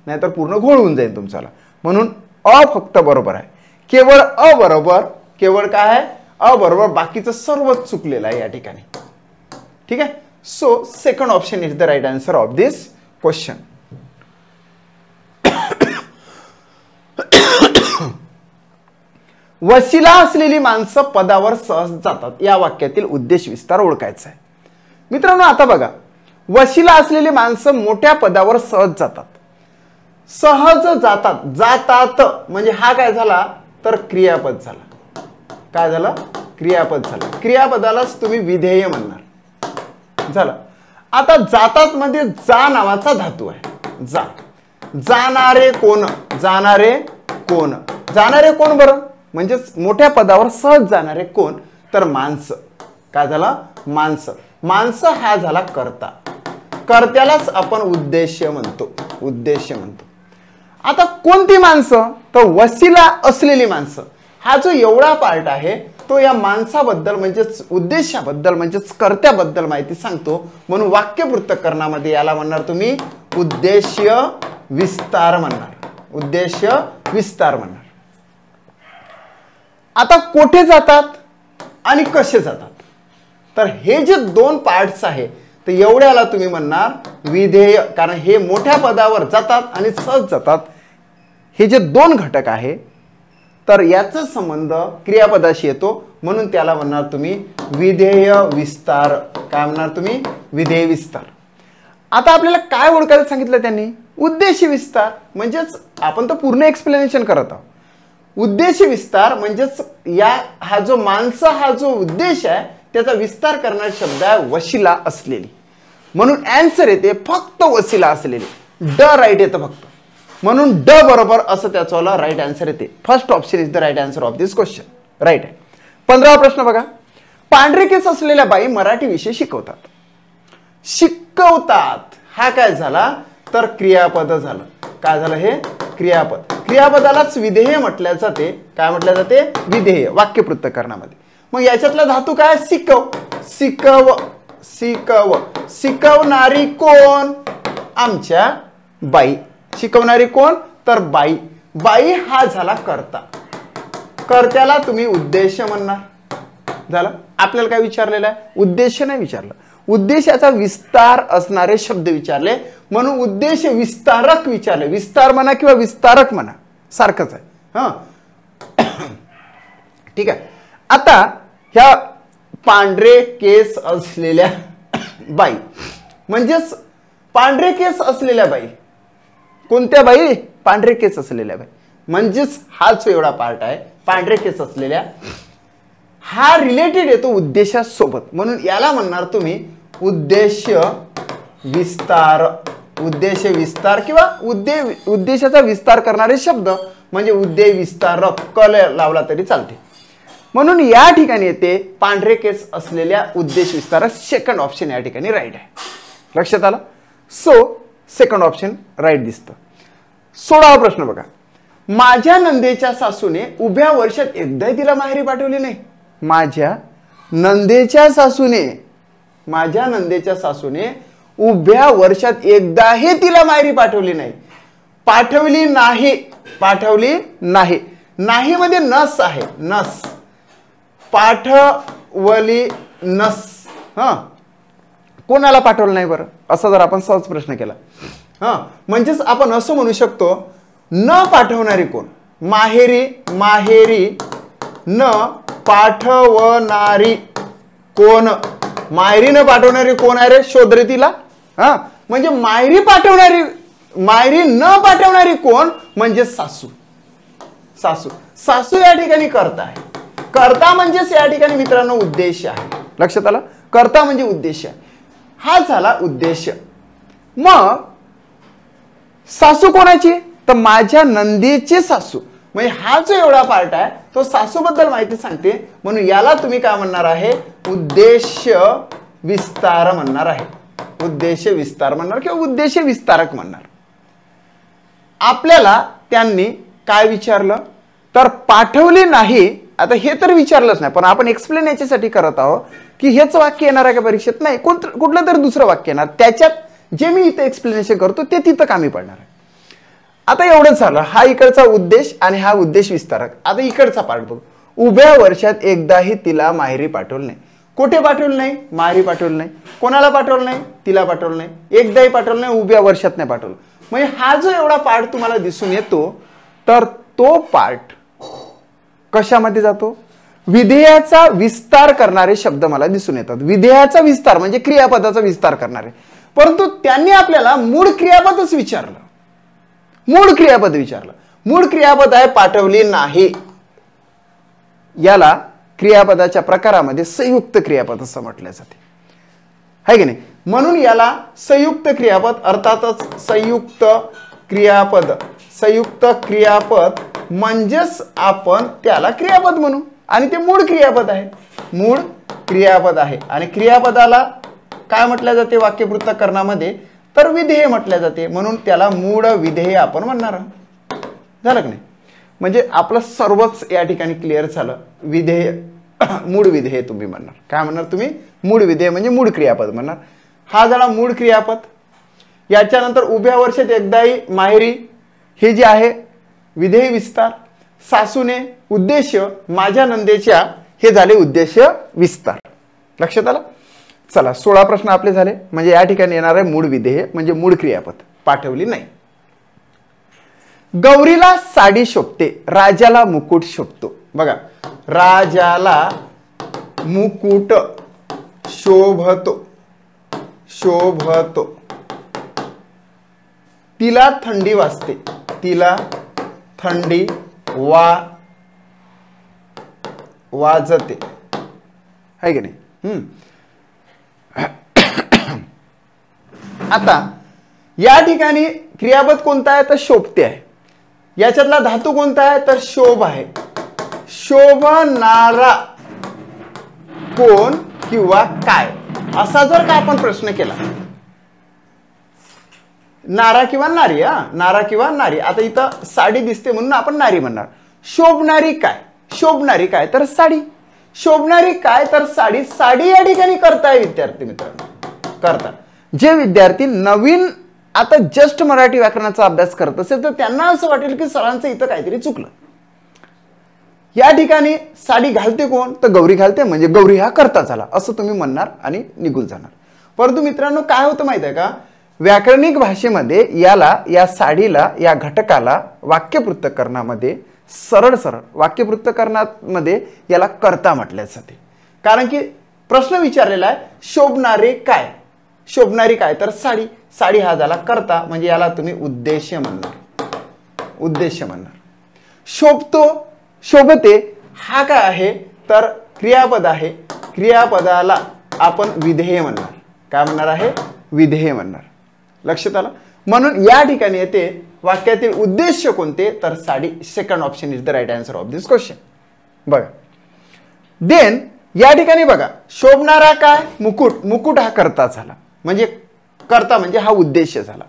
नाहीतर पूर्ण घोळ होऊन जाईल तुमच्याला. म्हणून अ फक्त बरोबर आहे, केवळ अ बरोबर. केवळ काय आहे? अ बरोबर, बाकीचं सर्वच चुकलेलं आहे या ठिकाणी. ठीक आहे, so second option is the right answer of this question. वशिला असलेली माणसं पदावर सहज जातात, या वाक्यातील उद्देश विस्तार ओळखायचा आहे. मित्रांनो आता बघा, वशिला असलेली माणसं मोठ्या पदावर सहज जातात. सहज जातात म्हणजे हा काय झाला तर क्रियापद झाला. काय झालं? क्रियापद झालं. क्रियापदालाच तुम्ही विधेय म्हणणार झालं. आता जातात मध्ये जा नावाचा धातू आहे. जा. जाणारे कोण? जाणारे कोण बरं? म्हणजे मोठ्या पदावर सहज जाणारे कोण तर माणसं. काय झालं? माणसं हा झाला कर्ता. कर्त्यालाच आपण उद्देश म्हणतो. आता कोणती माणसं तर वशिला असलेली माणसं. हा जो एवढा पार्ट आहे तो या माणसाबद्दल म्हणजेच उद्देशाबद्दल म्हणजेच कर्त्याबद्दल माहिती सांगतो. म्हणून वाक्य पृथक्करणामध्ये याला म्हणणार तुम्ही उद्देश विस्तार म्हणणार. आता कोठे जातात आणि कसे जातात तर हे जे दोन पार्ट्स आहे तर एवढ्याला तुम्ही म्हणणार विधेय. कारण हे मोठ्या पदावर जातात आणि सहज जातात, हे जे दोन घटक आहे तर याचा संबंध क्रियापदाशी येतो. म्हणून त्याला म्हणणार तुम्ही विधेय विस्तार. काय म्हणणार तुम्ही? विधेय विस्तार. आता आपल्याला काय ओळखायला सांगितलं त्यांनी? उद्देश विस्तार. म्हणजेच आपण तर पूर्ण एक्सप्लेनेशन करत आहोत. उद्देश विस्तार म्हणजेच हा जो माणसं हा जो उद्देश आहे त्याचा विस्तार करणारा शब्द आहे वशिला असलेली. म्हणून आन्सर येते फक्त वशिला असलेली. ड राईट येतं फक्त. म्हणून ड बरोबर असं त्याचा राईट आन्सर येते. First option is the right answer of this question. Right आहे. 15वा प्रश्न बघा. पांढरे केस असलेल्या बाई मराठी विषय शिकवतात. हा काय झाला तर क्रियापद झालं. काय झालं? हे क्रियापद. क्रियापदालाच विधेय म्हटल्या जाते. काय म्हटल्या जाते? विधेय. वाक्य पृथक्करणामध्ये. मग याच्यातला धातू काय? शिकवणारी कोण? आमच्या बाई. शिकवणारी कोण तर बाई. बाई हा झाला कर्ता. कर्त्याला तुम्ही उद्देश म्हणणार. झालं. आपल्याला काय विचारलेलं आहे? उद्देश नाही विचारलं. उद्देशाचा विस्तार असणारे शब्द विचारले म्हणून उद्देश विस्तारक विचारले. विस्तार म्हणा किंवा विस्तारक म्हणा सारखंच आहे. हा ठीक आहे. आता ह्या पांढरे केस असलेल्या बाई, म्हणजेच पांढरे केस असलेल्या बाई. कोणत्या बाई? पांढरे केस असलेल्या बाई. म्हणजेच हाच एवढा पार्ट आहे पांढरे केस असलेल्या. हा रिलेटेड येतो उद्देशासोबत, म्हणून याला म्हणणार तुम्ही उद्देश विस्तार. उद्देश विस्तार किंवा उद्देशाचा विस्तार करणारे शब्द म्हणजे उद्देश विस्तारक क लावला तरी चालते. म्हणून या ठिकाणी येते पांढरे केस असलेल्या उद्देश विस्तारक. सेकंड ऑप्शन या ठिकाणी राईट आहे. लक्षात आलं? सो सेकंड ऑप्शन राईट दिसतं. 16वा प्रश्न बघा. माझ्या नंदेच्या सासूने उभ्या वर्षात एकदाही तिला माहेरी पाठवली नाही. माझ्या नंदेच्या सासूने उभ्या वर्षात एकदाही तिला माहेरी पाठवली नाही. पाठवली नाही. नाही मध्ये नस आहे. नस. पाठवली नस. कोणाला पाठवलं नाही बरं, असा जर आपण सहज प्रश्न केला. म्हणजेच आपण असं म्हणू शकतो, न पाठवणारी कोण? माहेरी न पाठवणारी कोण? माहेरी न पाठवणारी कोण आहे रे? शोध रे तिला. म्हणजे माहेरी न पाठवणारी कोण? म्हणजे सासू. सासू या ठिकाणी कर्ता आहे. कर्ता म्हणजेच या ठिकाणी मित्रांनो उद्देश आहे. लक्षात आलं? कर्ता म्हणजे उद्देश आहे. हा झाला उद्देश. मग सासू कोणाची? तर माझ्या नंदेचे सासू. म्हणजे हा जो एवढा पार्ट आहे तो सासूबद्दल माहिती सांगते, म्हणून याला तुम्ही काय म्हणणार आहे? उद्देश विस्तार म्हणणार आहे. उद्देश विस्तार म्हणणार किंवा उद्देश विस्तारक म्हणणार. आपल्याला त्यांनी काय विचारलं? तर पाठवली नाही. आता हे तर विचारलंच नाही, पण आपण एक्सप्लेन याच्यासाठी करत आहोत की हेच वाक्य येणार आहे का परीक्षेत? नाही, कुठलं तरी दुसरं वाक्य येणार. त्याच्यात जे मी इथे एक्सप्लेनेशन करतो ते तिथं कामी पडणार आहे. आता एवढंच झालं. हा इकडचा उद्देश आणि हा उद्देश विस्तारक. आता इकडचा पार्ट बघू. उभ्या वर्षात एकदाही तिला माहेरी पाठवलं नाही. कुठे पाठवलं नाही? माहेरी पाठवलं नाही. कोणाला पाठवलं नाही? तिला पाठवलं नाही. एकदाही पाठवलं नाही. उभ्या वर्षात नाही पाठवलं. म्हणजे हा जो एवढा पार्ट तुम्हाला दिसून येतो, तर तो पार्ट कशामध्ये जातो? विधेयाचा विस्तार करणारे शब्द मला दिसून येतात. विधेयाचा विस्तार म्हणजे क्रियापदाचा विस्तार करणारे. परंतु त्यांनी आपल्याला मूळ क्रियापदच विचारलं. मूळ क्रियापद आहे पाठवली नाही. याला क्रियापदाच्या प्रकारामध्ये संयुक्त क्रियापद असं म्हटलं जाते, है की नाही? म्हणून याला संयुक्त क्रियापद, अर्थातच संयुक्त क्रियापद म्हणजेच आपण त्याला क्रियापद म्हणू. आणि ते मूळ क्रियापद आहे. आणि क्रियापदाला काय म्हटलं जाते वाक्यपृथक्करणामध्ये? तर विधेय म्हटलं जाते. म्हणून त्याला मूळ विधेय आपण म्हणणार आहोत. झालं की नाही? म्हणजे आपलं सर्वच या ठिकाणी क्लिअर झालं. विधेय, मूळ विधेय तुम्ही म्हणणार. काय म्हणणार तुम्ही? मूळ विधेय म्हणजे मूळ क्रियापद म्हणणार. हा झाला मूळ क्रियापद. याच्यानंतर उभ्या वर्षात एकदाही माहेरी, हे जे आहे विधेय विस्तार. सासूने, उद्देश, माझ्या नंदेच्या, हे झाले उद्देश विस्तार. लक्षात आलं? चला 16 प्रश्न आपले झाले. म्हणजे या ठिकाणी येणार आहे मूळ विधेय म्हणजे मूळ क्रियापद. पाठवली नाही. गौरीला साडी शोभते, राजाला मुकुट शोभतो. बघा, राजाला मुकुट शोभतो. तिला थंडी वाजते. थंडी वाजते, है की नाही? आता या ठिकाणी क्रियापद कोणता आहे? तर शोभते आहे. याच्यातला धातू कोणता आहे? तर शोभ आहे. शोभणारा कोण किंवा काय, असा जर का आपण प्रश्न केला, नारा किंवा नारी. नारा किंवा नारी. आता इथं साडी दिसते म्हणून आपण नारी म्हणणार. शोभणारी काय? तर साडी. शोभणारी काय? तर साडी. साडी या ठिकाणी करताय विद्यार्थी मित्रांनो. करता जे विद्यार्थी नवीन आता जस्ट मराठी व्याकरणाचा अभ्यास करत असेल तर त्यांना असं वाटेल की सरांचं इथं काहीतरी चुकलं. या ठिकाणी साडी घालते कोण? तर गौरी घालते, म्हणजे गौरी हा करता झाला असं तुम्ही म्हणणार आणि निघून जाणार. परंतु मित्रांनो काय होतं माहिती आहे का? व्याकरणिक भाषेमध्ये याला, या साडीला, या घटकाला वाक्यपृथक्करणामध्ये सरळ वाक्यपृथक्करणामध्ये याला कर्ता म्हटले जाते. कारण की प्रश्न विचारलेला आहे शोभणारे काय, शोभणारी काय, तर साडी, साडी हा झाला कर्ता, म्हणजे याला तुम्ही उद्देश्य म्हणणार, उद्देश्य म्हणणार. शोभतो, शोभते हा काय आहे, तर क्रियापद आहे, क्रियापदाला आपण विधेय म्हणणार. काय म्हणणार आहे, विधेय म्हणणार. लक्षात आलं. म्हणून या ठिकाणी येते वाक्यातील उद्देश्य कोणते, तर sari. Second option is the right answer of this question. बघा देन या ठिकाणी बघा शोभणारा काय, मुकुट, मुकुट हा कर्ता झाला, म्हणजे कर्ता म्हणजे हा उद्देश्य झाला.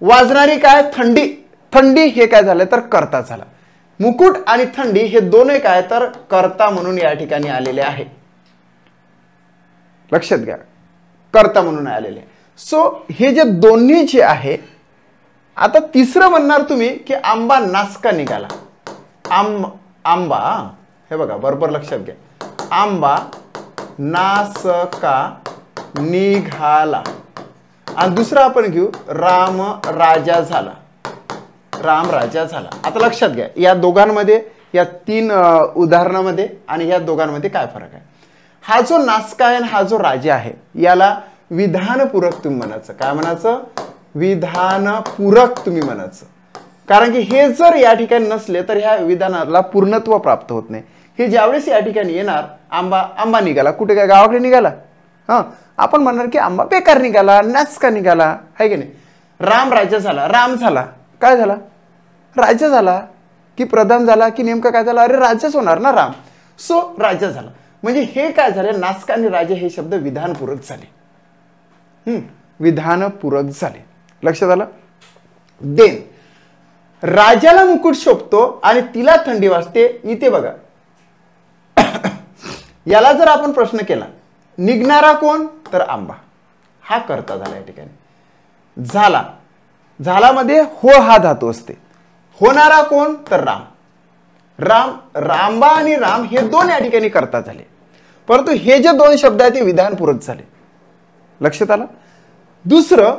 वाजणारी काय, थंडी, थंडी हे काय झालं तर कर्ता झाला. मुकुट आणि थंडी हे दोन्ही काय तर कर्ता म्हणून या ठिकाणी आलेले आहे. लक्षात घ्या, कर्ता म्हणून आलेले. सो हे जे दोन्ही जे आहे. आता तिसरं म्हणणार तुम्ही की आंबा नासका निघाला. आंबा हे बघा बरोबर लक्षात घ्या, आंबा नासका निघाला. आणि दुसरा आपण घेऊ राम राजा झाला, राम राजा झाला. आता लक्षात घ्या या दोघांमध्ये, या तीन उदाहरणामध्ये आणि या दोघांमध्ये काय फरक आहे. हा जो नासका आहे हा जो राजा आहे याला विधानपूरक तुम्ही म्हणायचं. काय म्हणायचं, विधानपूरक तुम्ही म्हणायचं. कारण की हे जर या ठिकाणी नसले तर ह्या विधानाला पूर्णत्व प्राप्त होत नाही. हे ज्यावेळेस या ठिकाणी येणार, आंबा, आंबा निघाला, कुठे काय गावाकडे निघाला, हा आपण म्हणणार की आंबा बेकार निघाला, नासका निघाला, आहे की नाही. राम राजा झाला, राम झाला, काय झाला, राज्य झाला की प्रधान झाला की नेमकं काय झालं, अरे राज्यच होणार ना राम. सो राज्य झाला, म्हणजे हे काय झाले, नासका आणि राजे हे शब्द विधानपूरक झाले. विधानपूरक झाले. लक्षात आलं. देन राजाला मुकुट शोभतो आणि तिला थंडी वाजते. इथे बघा याला जर आपण प्रश्न केला, निघणारा कोण, तर आंबा हा कर्ता झाला या ठिकाणी. झाला, झाला मध्ये हो हा धातू असते. होणारा कोण, तर राम. राम, रांबा आणि राम हे दोन या ठिकाणी कर्ता झाले. परंतु हे जे दोन शब्द आहेत ते विधानपूरक झाले. लक्षात आलं. दुसरं,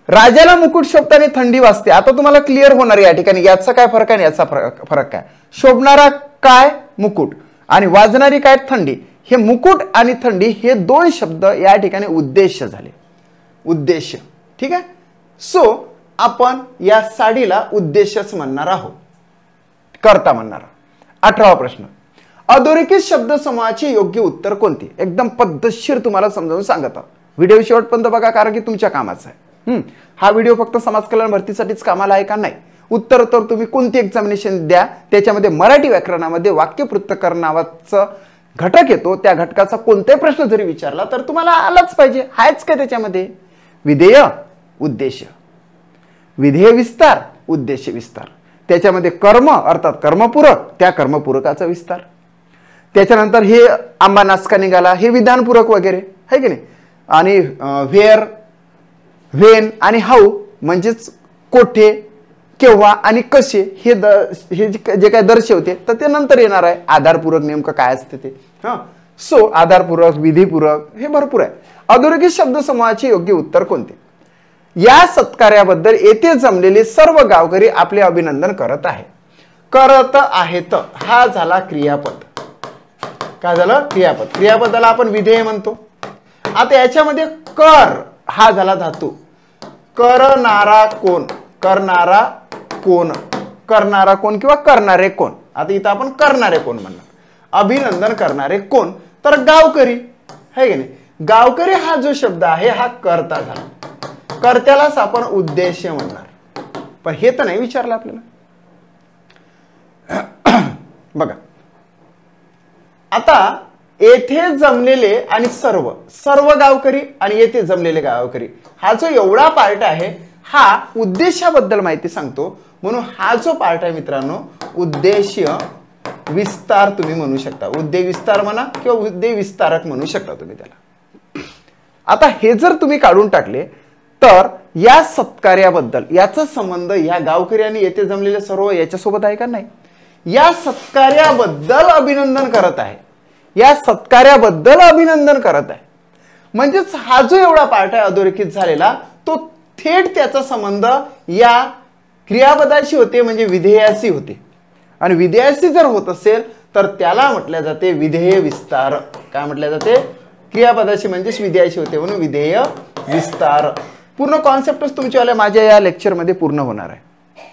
राजाला मुकुट शोभताना थंडी वाजते. आता तुम्हाला क्लिअर होणार या ठिकाणी याचा काय फरक आहे, याचा फरक काय. शोभणारा काय, मुकुट, आणि वाजणारी काय, थंडी. हे मुकुट आणि थंडी हे दोन शब्द या ठिकाणी उद्देश्य झाले, उद्देश्य. ठीक आहे. सो आपण या साडीला उद्देश्यच म्हणणार आहोत, कर्ता म्हणणार. 18वा प्रश्न, अधोरेखित शब्द समूहाचे योग्य उत्तर कोणते. एकदम पद्धतशीर तुम्हाला समजावून सांगत आहोत. व्हिडिओ शेवटपर्यंत बघा कारण की तुमच्या कामाचा आहे. हा व्हिडिओ फक्त समाज कल्याण भरतीसाठीच कामाला आहे का, नाही. उत्तर तर तुम्ही कोणती एक्झामिनेशन द्या त्याच्यामध्ये मराठी व्याकरणामध्ये वाक्य पृथक्करण नावाचं घटक येतो. त्या घटकाचा कोणताही प्रश्न जरी विचारला तर तुम्हाला आलाच पाहिजे. हायच काय त्याच्यामध्ये, विधेय, उद्देश्य, विधेय विस्तार, उद्देश्य विस्तार. त्याच्यामध्ये कर्म अर्थात कर्मपूरक, त्या कर्मपूरकाचा विस्तार. त्याच्यानंतर हे आंबा नासका निघाला हे विधानपूरक वगैरे, आहे की नाही. आणि व्हेअर, व्हेन आणि हाऊ म्हणजेच कोठे, केव्हा आणि कसे हे जे काय दर्शवते तर ते नंतर येणार आहे. आधारपूरक नेमकं काय असते ते. सो आधारपूरक, विधीपूरक हे भरपूर आहे. अधोरेखित शब्द समूहाचे योग्य उत्तर कोणते. या सत्कार्याबद्दल येथे जमलेले सर्व गावकरी आपले अभिनंदन करत आहे. करत आहेत हा झाला क्रियापद. काय झालं, क्रियापद. क्रियापदाला आपण विधेय म्हणतो. आता याच्यामध्ये कर हा झाला धातू. करणारा कोण, करणारा कोण, करणारा कोण किंवा करणारे कोण. आता इथं आपण करणारे कोण म्हणणार. अभिनंदन करणारे कोण, तर गावकरी, है की नाही. गावकरी हा जो शब्द आहे हा कर्ता झाला. कर्त्यालाच आपण उद्देश्य म्हणणार. पण हे तर नाही विचारलं आपल्याला. बघा आता येथे जमलेले आणि सर्व, सर्व गावकरी आणि येथे जमलेले गावकरी हा जो एवढा पार्ट आहे हा उद्देशाबद्दल माहिती सांगतो. म्हणून हा जो पार्ट आहे मित्रांनो उद्देश्य विस्तार तुम्ही म्हणू शकता. उद्देश विस्तार म्हणा किंवा उद्देश विस्तारक म्हणू शकता तुम्ही त्याला. आता हे जर तुम्ही काढून टाकले तर या सत्कार्याबद्दल याचा संबंध या गावकरी आणि येथे जमलेले सर्व याच्यासोबत आहे का, नाही. या सत्कार्याबद्दल अभिनंदन करत आहे, या सत्कार्याबद्दल अभिनंदन करत आहे. म्हणजेच हा जो एवढा पार्ट आहे अधोरेखित झालेला तो थेट त्याचा संबंध या क्रियापदाशी होते, म्हणजे विधेयाशी होते. आणि विधेयाशी जर होत असेल तर त्याला म्हटले जाते विधेय विस्तार. काय म्हटले जाते, क्रियापदाशी म्हणजेच विधेयाशी होते म्हणून विधेय विस्तार. पूर्ण कॉन्सेप्टच तुमच्यावाल्या माझ्या या लेक्चरमध्ये पूर्ण होणार आहे.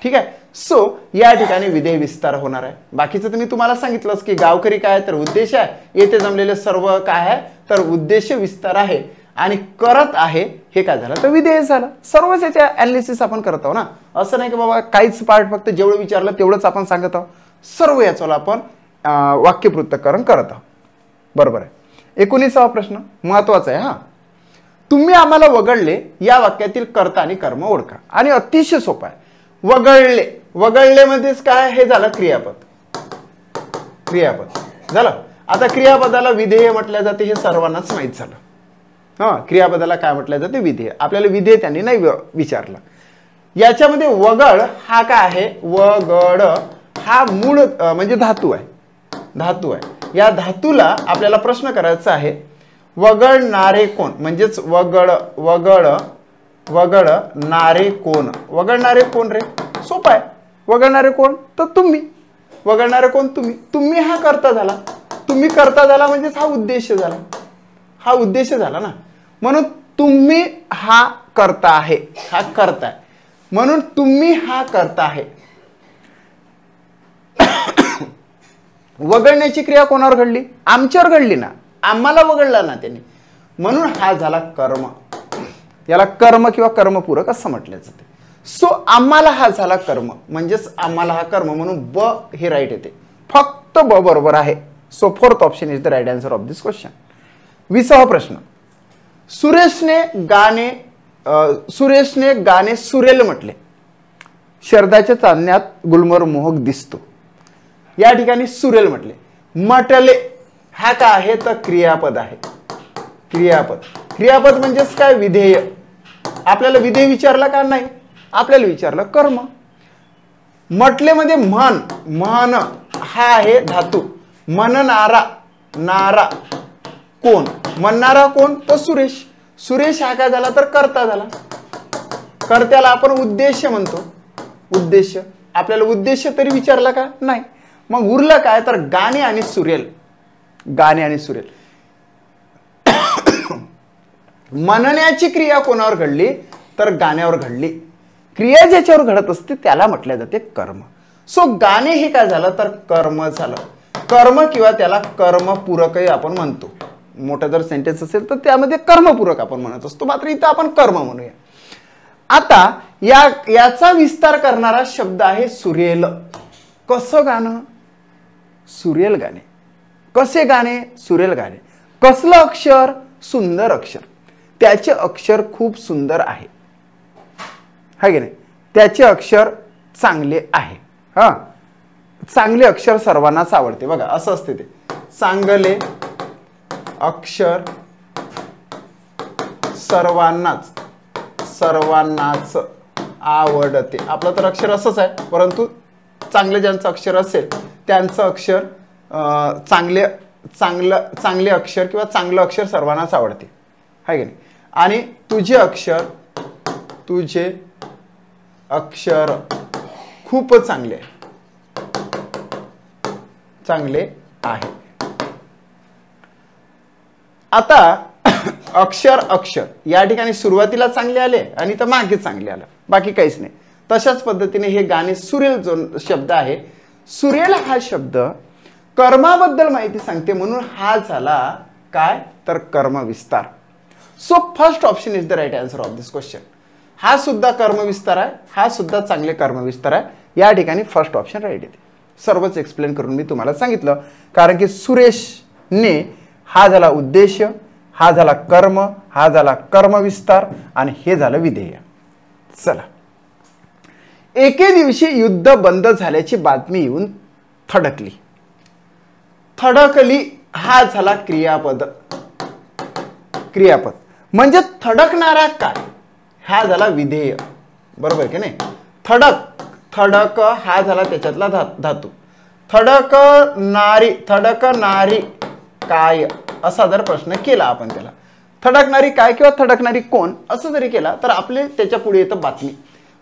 ठीक आहे. सो या ठिकाणी विधेय विस्तार होणार आहे. बाकीचं तर मी तुम्हाला सांगितलंच की गावकरी काय तर उद्देश आहे, येथे जमलेले सर्व काय आहे तर उद्देश विस्तार आहे आणि करत आहे हे काय झालं तर विधेय झालं. सर्वच याचे अनालिसिस आपण करत आहोत ना. असं नाही की बाबा काहीच पार्ट फक्त जेवढं विचारलं तेवढंच आपण सांगत आहोत. सर्व याचं आपण वाक्यपृथक्करण करत आहोत. बरोबर आहे. 19वा प्रश्न महत्वाचा आहे. हा, तुम्ही आम्हाला वगळले या वाक्यातील कर्ता आणि कर्म ओळखा. आणि अतिशय सोपं आहे. वगळले, वगळले मध्येच काय हे झालं क्रियापद. क्रियापद झालं. आता क्रियापदाला विधेय म्हटलं जाते हे सर्वांनाच माहित झालं. हा, क्रियापदाला काय म्हटलं जाते विधेय. आपल्याला विधेय त्यांनी नाही विचारलं. याच्यामध्ये वगळ हा काय आहे, वगळ हा मूळ म्हणजे धातू आहे. धातू आहे. या धातूला आपल्याला प्रश्न करायचा आहे वगळणारे कोण म्हणजेच वगळ वगळ वगळणारे कोण. वगळणारे कोण रे, सोपं आहे. वगळणारे कोण तर तुम्ही. वगळणारे कोण तुम्ही. तुम्ही हा कर्ता झाला. तुम्ही कर्ता झाला म्हणजेच हा उद्देश झाला. हा उद्देश झाला ना. म्हणून तुम्ही हा कर्ता आहे. हा कर्ता आहे म्हणून तुम्ही हा कर्ता आहे. वगळण्याची क्रिया कोणावर घडली, आमच्यावर घडली ना. आम्हाला वगळला ना त्यांनी म्हणून हा झाला कर्म. याला कर्म किंवा कर्मपूरक असं म्हटलं जाते. सो आम्हाला हा झाला कर्म म्हणजेच आम्हाला हा कर्म म्हणून ब हे राईट येते. फक्त ब बरोबर आहे. So fourth option is the right answer of this question. 20वा प्रश्न सुरेशने गाणे सुरेल म्हटले. शरदाच्या चांदण्यात गुलमर मोहक दिसतो. या ठिकाणी सुरेल म्हटले. म्हटले हा काय आहे तर क्रियापद आहे. क्रियापद. क्रियापद म्हणजेच काय विधेय. आपल्याला विधेय विचारला का नाही, आपल्याला विचारलं कर्म. म्हटले मध्ये म्हण, म्हण हा आहे धातू. म्हणणारा, नारा कोण, म्हणणारा कोण तर सुरेश. सुरेश हा काय झाला तर कर्ता झाला. कर्त्याला आपण उद्देश म्हणतो. उद्देश. आपल्याला उद्देश तरी विचारला का नाही. मग उरलं काय तर गाणे आणि सुरेल. गाणे आणि सुरेल. म्हणण्याची क्रिया कोणावर घडली तर गाण्यावर घडली. क्रिया ज्याच्यावर घडत असते त्याला म्हटले जाते कर्म. सो गाणे हे काय झालं तर कर्म झालं. कर्म किंवा त्याला कर्मपूरकही आपण म्हणतो. मोठा जर सेंटेन्स असेल तर त्यामध्ये कर्मपूरक आपण म्हणत असतो. मात्र इथं आपण कर्म म्हणूया. आता याचा विस्तार करणारा शब्द आहे सुरेल. कसं गाणं, सुरेल गाणे. कसे गाणे, सुरेल गाणे. कसलं अक्षर, सुंदर अक्षर. त्याचे अक्षर खूप सुंदर आहे. हाय की नाही. त्याचे अक्षर चांगले आहे. हा, चांगले अक्षर सर्वांनाच आवडते. बघा असं असते ते. चांगले अक्षर सर्वांनाच आवडते. आपलं तर अक्षर असंच आहे परंतु चांगले ज्यांचं अक्षर असेल त्यांचं अक्षर चांगले अक्षर किंवा चांगलं अक्षर सर्वांनाच आवडते. हाय की नाही. आणि तुझे अक्षर खूप चांगले आहे. आता अक्षर या ठिकाणी सुरुवातीला चांगले आले आणि तर मागे चांगले आलं, बाकी काहीच नाही. तशाच पद्धतीने हे गाणे सुरेल जो शब्द आहे, सुरेल हा शब्द कर्माबद्दल माहिती सांगते म्हणून हा झाला काय तर कर्मविस्तार. So first option is the right answer of this question. हा सुद्धा कर्मविस्तार आहे, हा सुद्धा चांगले कर्मविस्तार आहे. या ठिकाणी फर्स्ट ऑप्शन राईट येते. सर्वच एक्सप्लेन करून मी तुम्हाला सांगितलं. कारण की सुरेशने हा झाला उद्देश, हा झाला कर्म, हा झाला कर्मविस्तार आणि हे झालं विधेय. चला, एके दिवशी युद्ध बंद झाल्याची बातमी येऊन थडकली. थडकली हा झाला क्रियापद. क्रियापद म्हणजे थडकणारा काय, हा झाला विधेय. बरोबर की नाही. थडक हा झाला त्याच्यातला धातू. थडकणारी काय असा जर प्रश्न केला आपण त्याला, थडकणारी काय किंवा थडकणारी कोण असं जरी केला तर आपले त्याच्या पुढे येतं बातमी.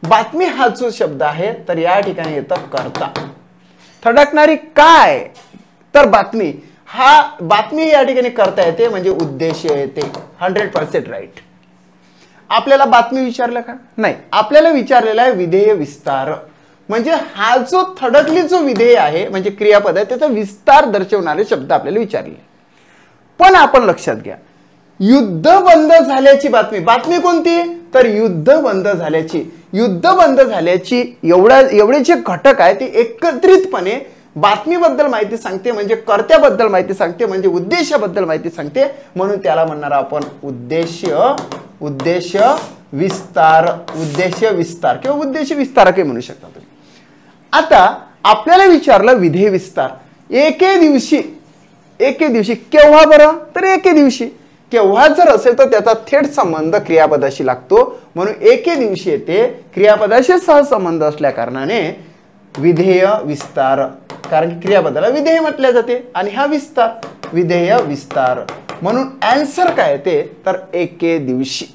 बातमी हा जो शब्द आहे तर या ठिकाणी येतं कर्ता. थडकणारी काय तर बातमी हा बातमी या ठिकाणी करता येते म्हणजे उद्देश येते. 100% राईट. आपल्याला बातमी विचारलं का? नाही, आपल्याला विचारलेला आहे विधेय विस्तार. म्हणजे हा जो थडकली जो विधेय आहे म्हणजे क्रियापद आहे त्याचा विस्तार दर्शवणारे शब्द आपल्याला विचारले. पण आपण लक्षात घ्या, युद्ध बंद झाल्याची बातमी. बातमी कोणती? तर युद्ध बंद झाल्याची. युद्ध बंद झाल्याची एवढे जे घटक आहे ते एकत्रितपणे बातमीबद्दल माहिती सांगते, म्हणजे कर्त्याबद्दल माहिती सांगते, म्हणजे उद्देशाबद्दल माहिती सांगते. म्हणून त्याला म्हणणार आपण उद्देश विस्तार. उद्देश विस्तार किंवा उद्देश विस्तारक म्हणू शकता तुम्ही. आता आपल्याला विचारलं विधेय विस्तार. एके दिवशी केव्हा बरं? तर एके दिवशी. केव्हा जर असेल तर त्याचा थेट संबंध क्रियापदाशी लागतो, म्हणून एके दिवशी येते. क्रियापदाशी सहसंबंध असल्या कारणाने विधेय विस्तार. कारण की क्रियापदाला विधेय म्हटले जाते आणि हा विस्तार, विधेय विस्तार. म्हणून आन्सर काय येते तर एके दिवशी.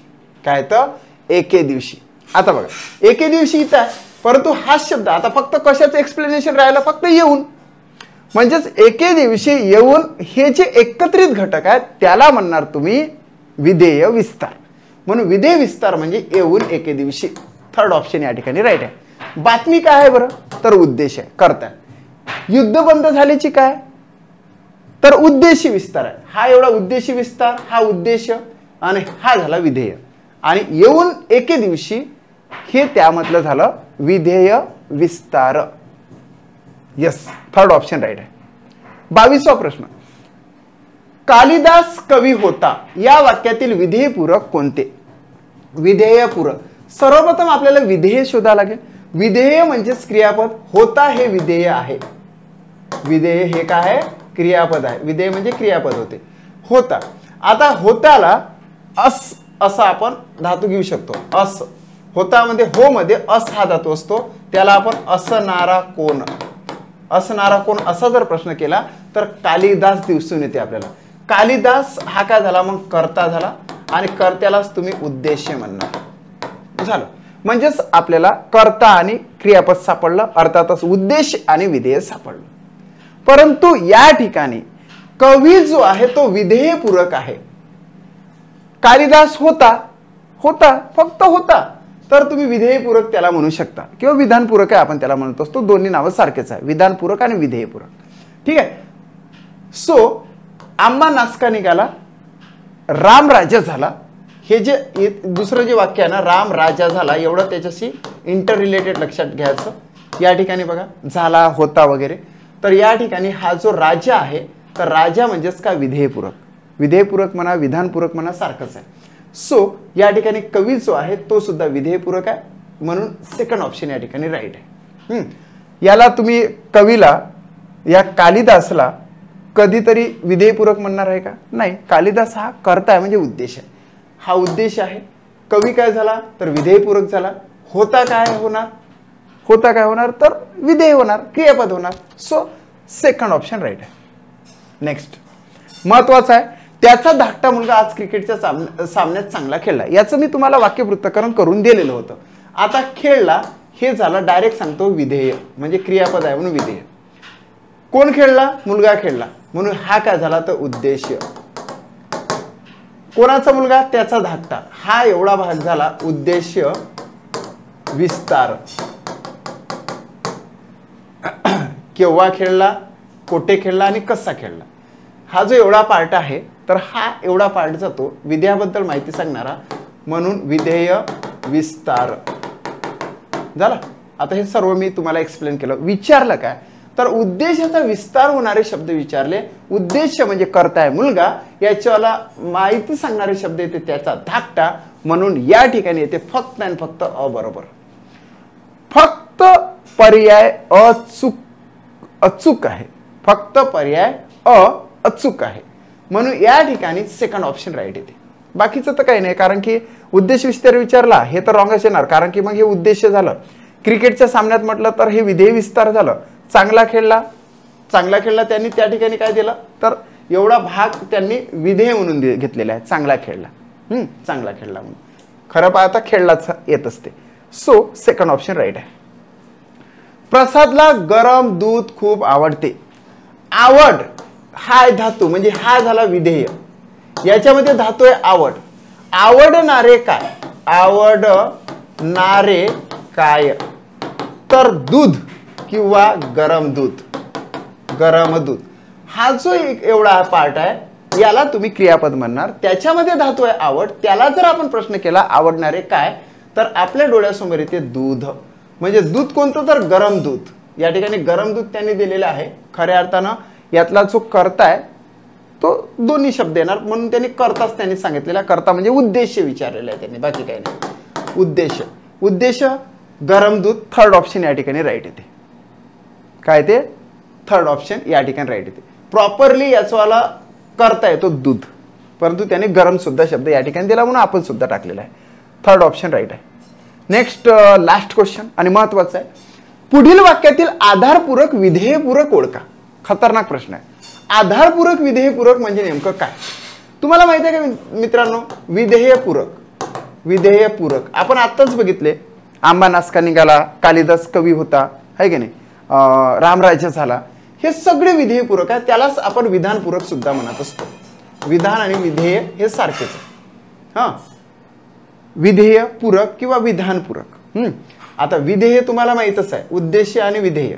काय तर एके दिवशी. आता बघा, एके दिवशी इथं आहे, परंतु हा शब्द आता फक्त कशाचं एक्सप्लेनेशन राहिलं? फक्त येऊन. म्हणजेच एके दिवशी येऊन हे जे एकत्रित घटक आहेत त्याला म्हणणार तुम्ही विधेय विस्तार. म्हणून विधेय विस्तार म्हणजे येऊन एके दिवशी. थर्ड ऑप्शन या ठिकाणी राईट आहे. बातमी काय आहे बरं? तर उद्देश आहे, करता. युद्ध बंद झाल्याची काय? तर उद्देशी विस्तार आहे. हा एवढा उद्देशी विस्तार, हा उद्देश आणि हा झाला विधेय. आणि येऊन एके दिवशी हे त्यामधलं झालं विधेय विस्तार. यस, थर्ड ऑप्शन राईट आहे. 22वा प्रश्न, कालिदास कवी होता या वाक्यातील विधेयपूरक कोणते? विधेयपूरक. सर्वप्रथम आपल्याला विधेय शोधावं लागेल. विधेय म्हणजेच क्रियापद. होता हे विधेय आहे. विधेय हे काय आहे? क्रियापद आहे. विधेय म्हणजे क्रियापद होते. होता. आता होताला असा आपण धातू घेऊ शकतो. अस. होता मध्ये हो मध्ये अस हा धातू असतो, त्याला आपण असणारा कोण. असणारा कोण असा जर प्रश्न केला तर कालिदास दिसून येते आपल्याला. कालिदास हा काय झाला? मग कर्ता झाला आणि कर्त्यालाच तुम्ही उद्देश म्हणणार. झालं. म्हणजेच आपल्याला कर्ता आणि क्रियापद सापडलं, अर्थातच उद्देश आणि विधेय सापडलं. परंतु या ठिकाणी कवी जो आहे तो विधेयपूरक आहे. कालिदास होता, फक्त होता, तर तुम्ही विधेयपूरक त्याला म्हणू शकता किंवा विधानपूरक आहे आपण त्याला म्हणत असतो. दोन्ही नावं सारखेच आहे, विधानपूरक आणि विधेयपूरक. ठीक आहे. सो आंबा नासका निघाला, राम राजा झाला. हे जे दुसरं जे वाक्य आहे ना, राम राजा झाला, एवढं त्याच्याशी इंटर रिलेटेड लक्षात घ्यायचं. या ठिकाणी बघा झाला, होता वगैरे. तर या ठिकाणी हा जो राजा आहे तर राजा म्हणजेच का? विधेयपूरक. विधेयपूरक म्हणा विधानपूरक म्हणा सारखंच आहे. सो या ठिकाणी कवी जो आहे तो सुद्धा विधेयपूरक आहे, म्हणून सेकंड ऑप्शन या ठिकाणी राईट आहे. याला तुम्ही कवीला या कालिदासला कधीतरी विधेयपूरक म्हणणार आहे का? नाही. कालिदास हा कर्ता आहे म्हणजे उद्देश आहे. हा उद्देश आहे. कवी काय झाला तर विधेयपूरक झाला. होता काय होणार? होता काय होणार तर विधेय होणार, क्रियापद होणार. सो सेकंड ऑप्शन राईट आहे. नेक्स्ट महत्वाचा आहे, त्याचा धाकटा मुलगा आज क्रिकेटच्या सामन्यात चांगला खेळला. याचं मी तुम्हाला वाक्यपृथक्करण करून दिलेलं होतं. आता खेळला हे झालं, डायरेक्ट सांगतो विधेय म्हणजे क्रियापद आहे म्हणून विधेय. कोण खेळला? मुलगा खेळला, म्हणून हा काय झाला तर उद्देश. कोणाचा मुलगा? त्याचा धाकटा. हा एवढा भाग झाला उद्देश विस्तार. केव्हा खेळला, कोठे खेळला आणि कसा खेळला, हा जो एवढा पार्ट आहे तर हा एवढा पार्ट जातो विधेयाबद्दल माहिती सांगणारा, म्हणून विधेय विस्तार झाला. आता हे सर्व मी तुम्हाला एक्सप्लेन केलं. विचारलं काय तर उद्देशाचा विस्तार होणारे शब्द विचारले. उद्देश म्हणजे कर्ता आहे मुलगा, याच्याला माहिती सांगणारे शब्द येते त्याचा धाकटा, म्हणून या ठिकाणी येते फक्त आणि फक्त अ बरोबर. फक्त पर्याय अचूक आहे. फक्त पर्याय अचूक आहे, म्हणून या ठिकाणी सेकंड ऑप्शन राईट येते. बाकीचं तर काही नाही, कारण की उद्देश विस्तार विचारला हे तर रॉंगच येणार, कारण की मग हे उद्देश झालं. क्रिकेटच्या सामन्यात म्हटलं तर हे विधेय विस्तार झालं. चांगला खेळला त्यांनी त्या ठिकाणी काय दिलं तर एवढा भाग त्यांनी विधेय म्हणून घेतलेला आहे. चांगला खेळला म्हणून. खरं पाहता खेळलाच येत असते. सो सेकंड ऑप्शन राईट आहे. प्रसादला गरम दूध खूप आवडते. आवड हा धातू म्हणजे हा झाला विधेय, याच्यामध्ये धातू आहे आवड. आवडणारे काय, आवडणारे काय, तर दूध किंवा गरम दूध. गरम दूध हा जो एक एवढा पार्ट आहे याला तुम्ही क्रियापद म्हणणार. त्याच्यामध्ये धातू आहे आवड, त्याला जर आपण प्रश्न केला आवडणारे काय, तर आपल्या डोळ्यासमोर येते दूध. म्हणजे दूध कोणतं, तर गरम दूध. या ठिकाणी गरम दूध त्यांनी दिलेलं आहे. खऱ्या अर्थानं यातला जो कर्ता आहे तो दोन्ही शब्द येणार, म्हणून त्यांनी कर्ताच त्यांनी सांगितलेला. कर्ता म्हणजे उद्देश विचारलेला आहे त्यांनी, बाकी काही नाही. उद्देश, उद्देश गरम दूध. थर्ड ऑप्शन या ठिकाणी राईट येते. काय ते, थर्ड ऑप्शन या ठिकाणी राईट येते. प्रॉपरली याचवाला करता येतो दूध, परंतु त्याने गरम सुद्धा शब्द या ठिकाणी दिला म्हणून आपण सुद्धा टाकलेला आहे. थर्ड ऑप्शन राईट आहे. नेक्स्ट लास्ट क्वेश्चन आणि महत्वाचा आहे. पुढील वाक्यातील आधारपूरक विधेयपूरक ओळखा. खतरनाक प्रश्न आहे. आधारपूरक विधेयपूरक म्हणजे नेमकं काय. तुम्हाला माहिती आहे का मित्रांनो, विधेयपूरक. विधेयपूरक आपण आत्ताच बघितले. आंबा नासका निघाला, कालिदास कवी होता, है की नाही, रामराज्य झाला, हे सगळे विधेयपूरक आहे. त्यालाच आपण विधानपूरक सुद्धा म्हणत असतो. विधान आणि विधेय हे सारखेच आहे. हा, विधेय पूरक किंवा विधानपूरक. आता विधेय तुम्हाला माहितच आहे, उद्देश्य आणि विधेय.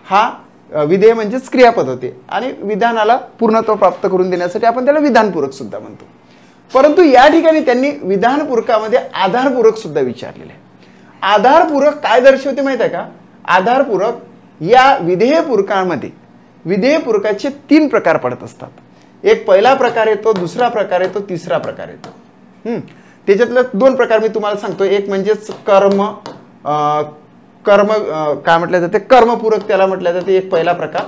हा विधेय म्हणजेच क्रियापद होते आणि विधानाला पूर्णत्व प्राप्त करून देण्यासाठी आपण त्याला विधानपूरक सुद्धा म्हणतो. परंतु या ठिकाणी त्यांनी विधानपूरकामध्ये आधारपूरक सुद्धा विचारलेले आहे. आधारपूरक काय दर्शवते माहित आहे का. आधारपूरक या विधेयपूरकामध्ये विधेयपूरकाचे 3 प्रकार पडत असतात. एक पहिला प्रकार येतो, दुसरा प्रकार येतो, तिसरा प्रकार येतो. त्याच्यातले 2 प्रकार मी तुम्हाला सांगतो. एक म्हणजेच कर्म काय म्हटलं जाते, कर्मपूरक त्याला म्हटलं जाते, एक पहिला प्रकार.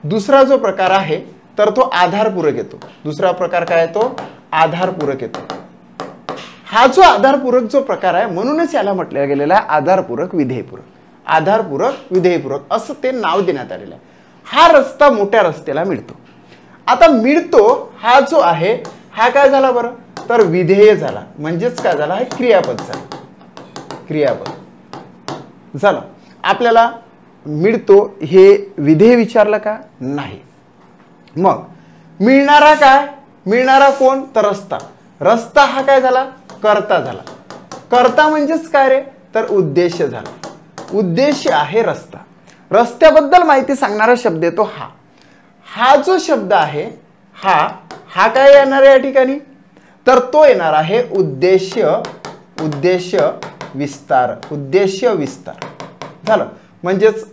दुसरा जो प्रकार आहे तर तो आधारपूरक येतो. दुसरा प्रकार काय येतो, आधारपूरक येतो. हा जो आधारपूरक जो प्रकार आहे म्हणूनच याला म्हटलं गेलेलं आहे आधारपूरक विधेयपूरक. आधारपूरक विधेयपूरक असं ते नाव देण्यात आलेलं आहे. हा रस्ता मोठ्या रस्त्याला मिळतो. आता मिळतो हा जो आहे हा काय झाला बरं, तर विधेय झाला. म्हणजेच काय झाला, हे क्रियापद झालं. क्रियापद झालं. आपल्याला मिळतो हे विधेय विचारलं का, नाही. मग मिळणारा काय, मिळणारा कोण, तर रस्ता. रस्ता हा काय झाला, कर्ता झाला. कर्ता म्हणजेच काय रे, तर उद्देश झाला. उद्देश्य आहे रस्ता. रस्त्याबद्दल माहिती सांगणारा शब्द येतो हा. हा जो शब्द आहे हा काय येणार आहे या ठिकाणी, तर तो येणार आहे उद्देश्य. उद्देश्य विस्तार. उद्देश्य विस्तार झालं. म्हणजेच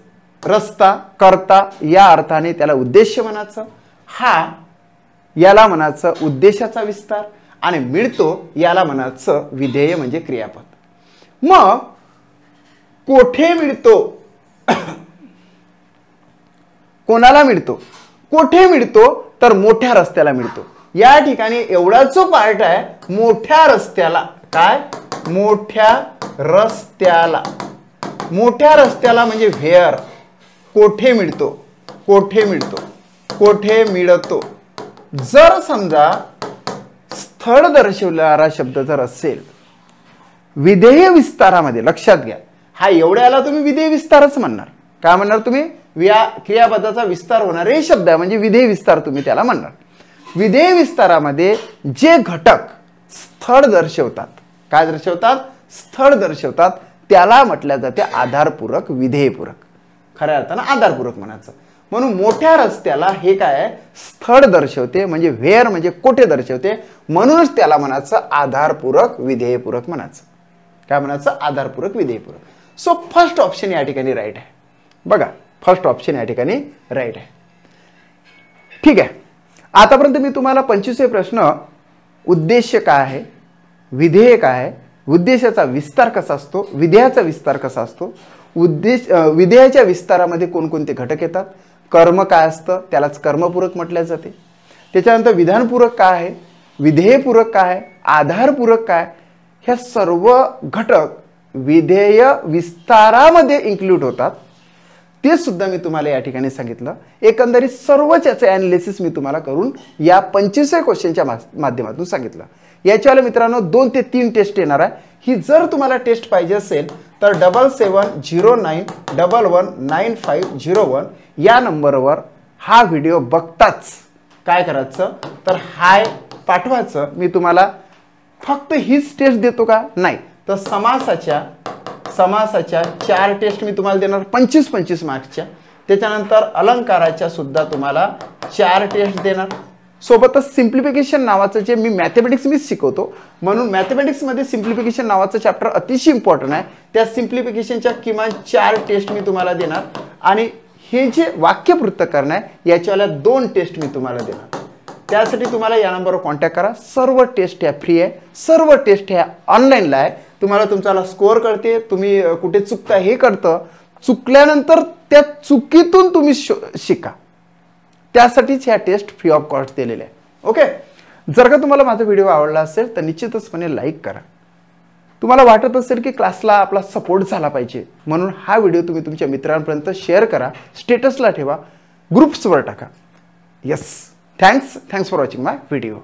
रस्ता कर्ता या अर्थाने त्याला उद्देश्य म्हणायचं, हा याला म्हणायचं उद्देशाचा विस्तार, आणि मिळतो याला म्हणायचं विधेय म्हणजे क्रियापद. मग कोठे मिळतो, कोणाला मिळतो, कोठे मिळतो, तर मोठ्या रस्त्याला मिळतो. या ठिकाणी एवढा जो पार्ट आहे मोठ्या रस्त्याला. काय, मोठ्या रस्त्याला. मोठ्या रस्त्याला म्हणजे व्हेअर. कोठे मिळतो, कोठे मिळतो, कोठे मिळतो. जर समजा स्थळ दर्शवणारा शब्द जर असेल विधेय विस्तारामध्ये, लक्षात घ्या, हा एवढ्याला तुम्ही विधेय विस्तारच म्हणणार. काय म्हणणार तुम्ही, क्रियापदाचा विस्तार होणारे शब्द आहे म्हणजे विधेय विस्तार तुम्ही त्याला म्हणणार. विधेय विस्तारामध्ये जे घटक स्थळ दर्शवतात, काय दर्शवतात, स्थळ दर्शवतात, त्याला म्हटल्या जाते आधारपूरक विधेयपूरक. खऱ्या अर्थानं आधारपूरक म्हणायचं. म्हणून मोठ्या रस्त्याला हे काय आहे, स्थळ दर्शवते म्हणजे व्हेअर म्हणजे कोठे दर्शवते, म्हणूनच त्याला म्हणायचं आधारपूरक विधेयपूरक म्हणायचं. काय म्हणायचं, आधारपूरक विधेयपूरक. सो फर्स्ट ऑप्शन या ठिकाणी राईट आहे. बघा, फर्स्ट ऑप्शन या ठिकाणी राईट आहे. ठीक आहे. आतापर्यंत मी तुम्हाला 25 प्रश्न, उद्देश्य काय आहे, विधेय काय आहे, उद्देशाचा विस्तार कसा असतो, विधेयाचा विस्तार कसा असतो, विधेयाच्या विस्तारामध्ये कोणकोणते घटक येतात, कर्म काय असतं त्यालाच कर्मपूरक म्हटले जाते, त्याच्यानंतर विधानपूरक काय आहे, विधेयपूरक काय आहे, आधारपूरक काय, ह्या सर्व घटक विधेय विस्तारामध्ये इन्क्लूड होतात. ते सुद्धा मी तुम्हाला या ठिकाणी सांगितलं. एकंदरीत सर्वच याचे ॲनालिसिस मी तुम्हाला करून या 25 क्वेश्चनच्या माध्यमातून सांगितलं. याच्यावाले मित्रांनो 2 ते 3 टेस्ट येणार आहे. ही जर तुम्हाला टेस्ट पाहिजे असेल तर 7709119501 या नंबरवर हा व्हिडिओ बघताच काय करायचं तर हाय पाठवायचं. मी तुम्हाला फक्त हीच टेस्ट देतो का नाही, तर समासाच्या 4 टेस्ट मी तुम्हाला देणार 25-25 मार्क्सच्या. त्याच्यानंतर अलंकाराच्या सुद्धा तुम्हाला 4 टेस्ट देणार. सोबतच सिम्प्लिफिकेशन नावाचं जे मी मॅथमॅटिक्स मी शिकवतो, म्हणून मॅथमॅटिक्समध्ये सिम्प्लिफिकेशन नावाचं चॅप्टर अतिशय इम्पॉर्टंट आहे. त्या सिम्प्लिफिकेशनच्या किमान 4 टेस्ट मी तुम्हाला देणार. आणि हे जे वाक्य पृथक्करण आहे याच्यावाल्या 2 टेस्ट मी तुम्हाला देणार. त्यासाठी तुम्हाला या नंबरवर कॉन्टॅक्ट करा. सर्व टेस्ट ह्या फ्री आहे, सर्व टेस्ट ह्या ऑनलाईनला आहे. तुम्हाला तुमचा स्कोअर कळते, तुम्ही कुठे चुकता हे कळतं. चुकल्यानंतर त्या चुकीतून तुम्ही शिका. त्यासाठीच ह्या टेस्ट फ्री ऑफ कॉस्ट दिलेल्या आहे. ओके, जर का तुम्हाला माझा व्हिडिओ आवडला असेल तर निश्चितचपणे लाईक करा. तुम्हाला वाटत असेल की क्लासला आपला सपोर्ट झाला पाहिजे, म्हणून हा व्हिडिओ तुम्ही तुमच्या मित्रांपर्यंत शेअर करा, स्टेटसला ठेवा, ग्रुप्सवर टाका. Yes, thanks for watching my video.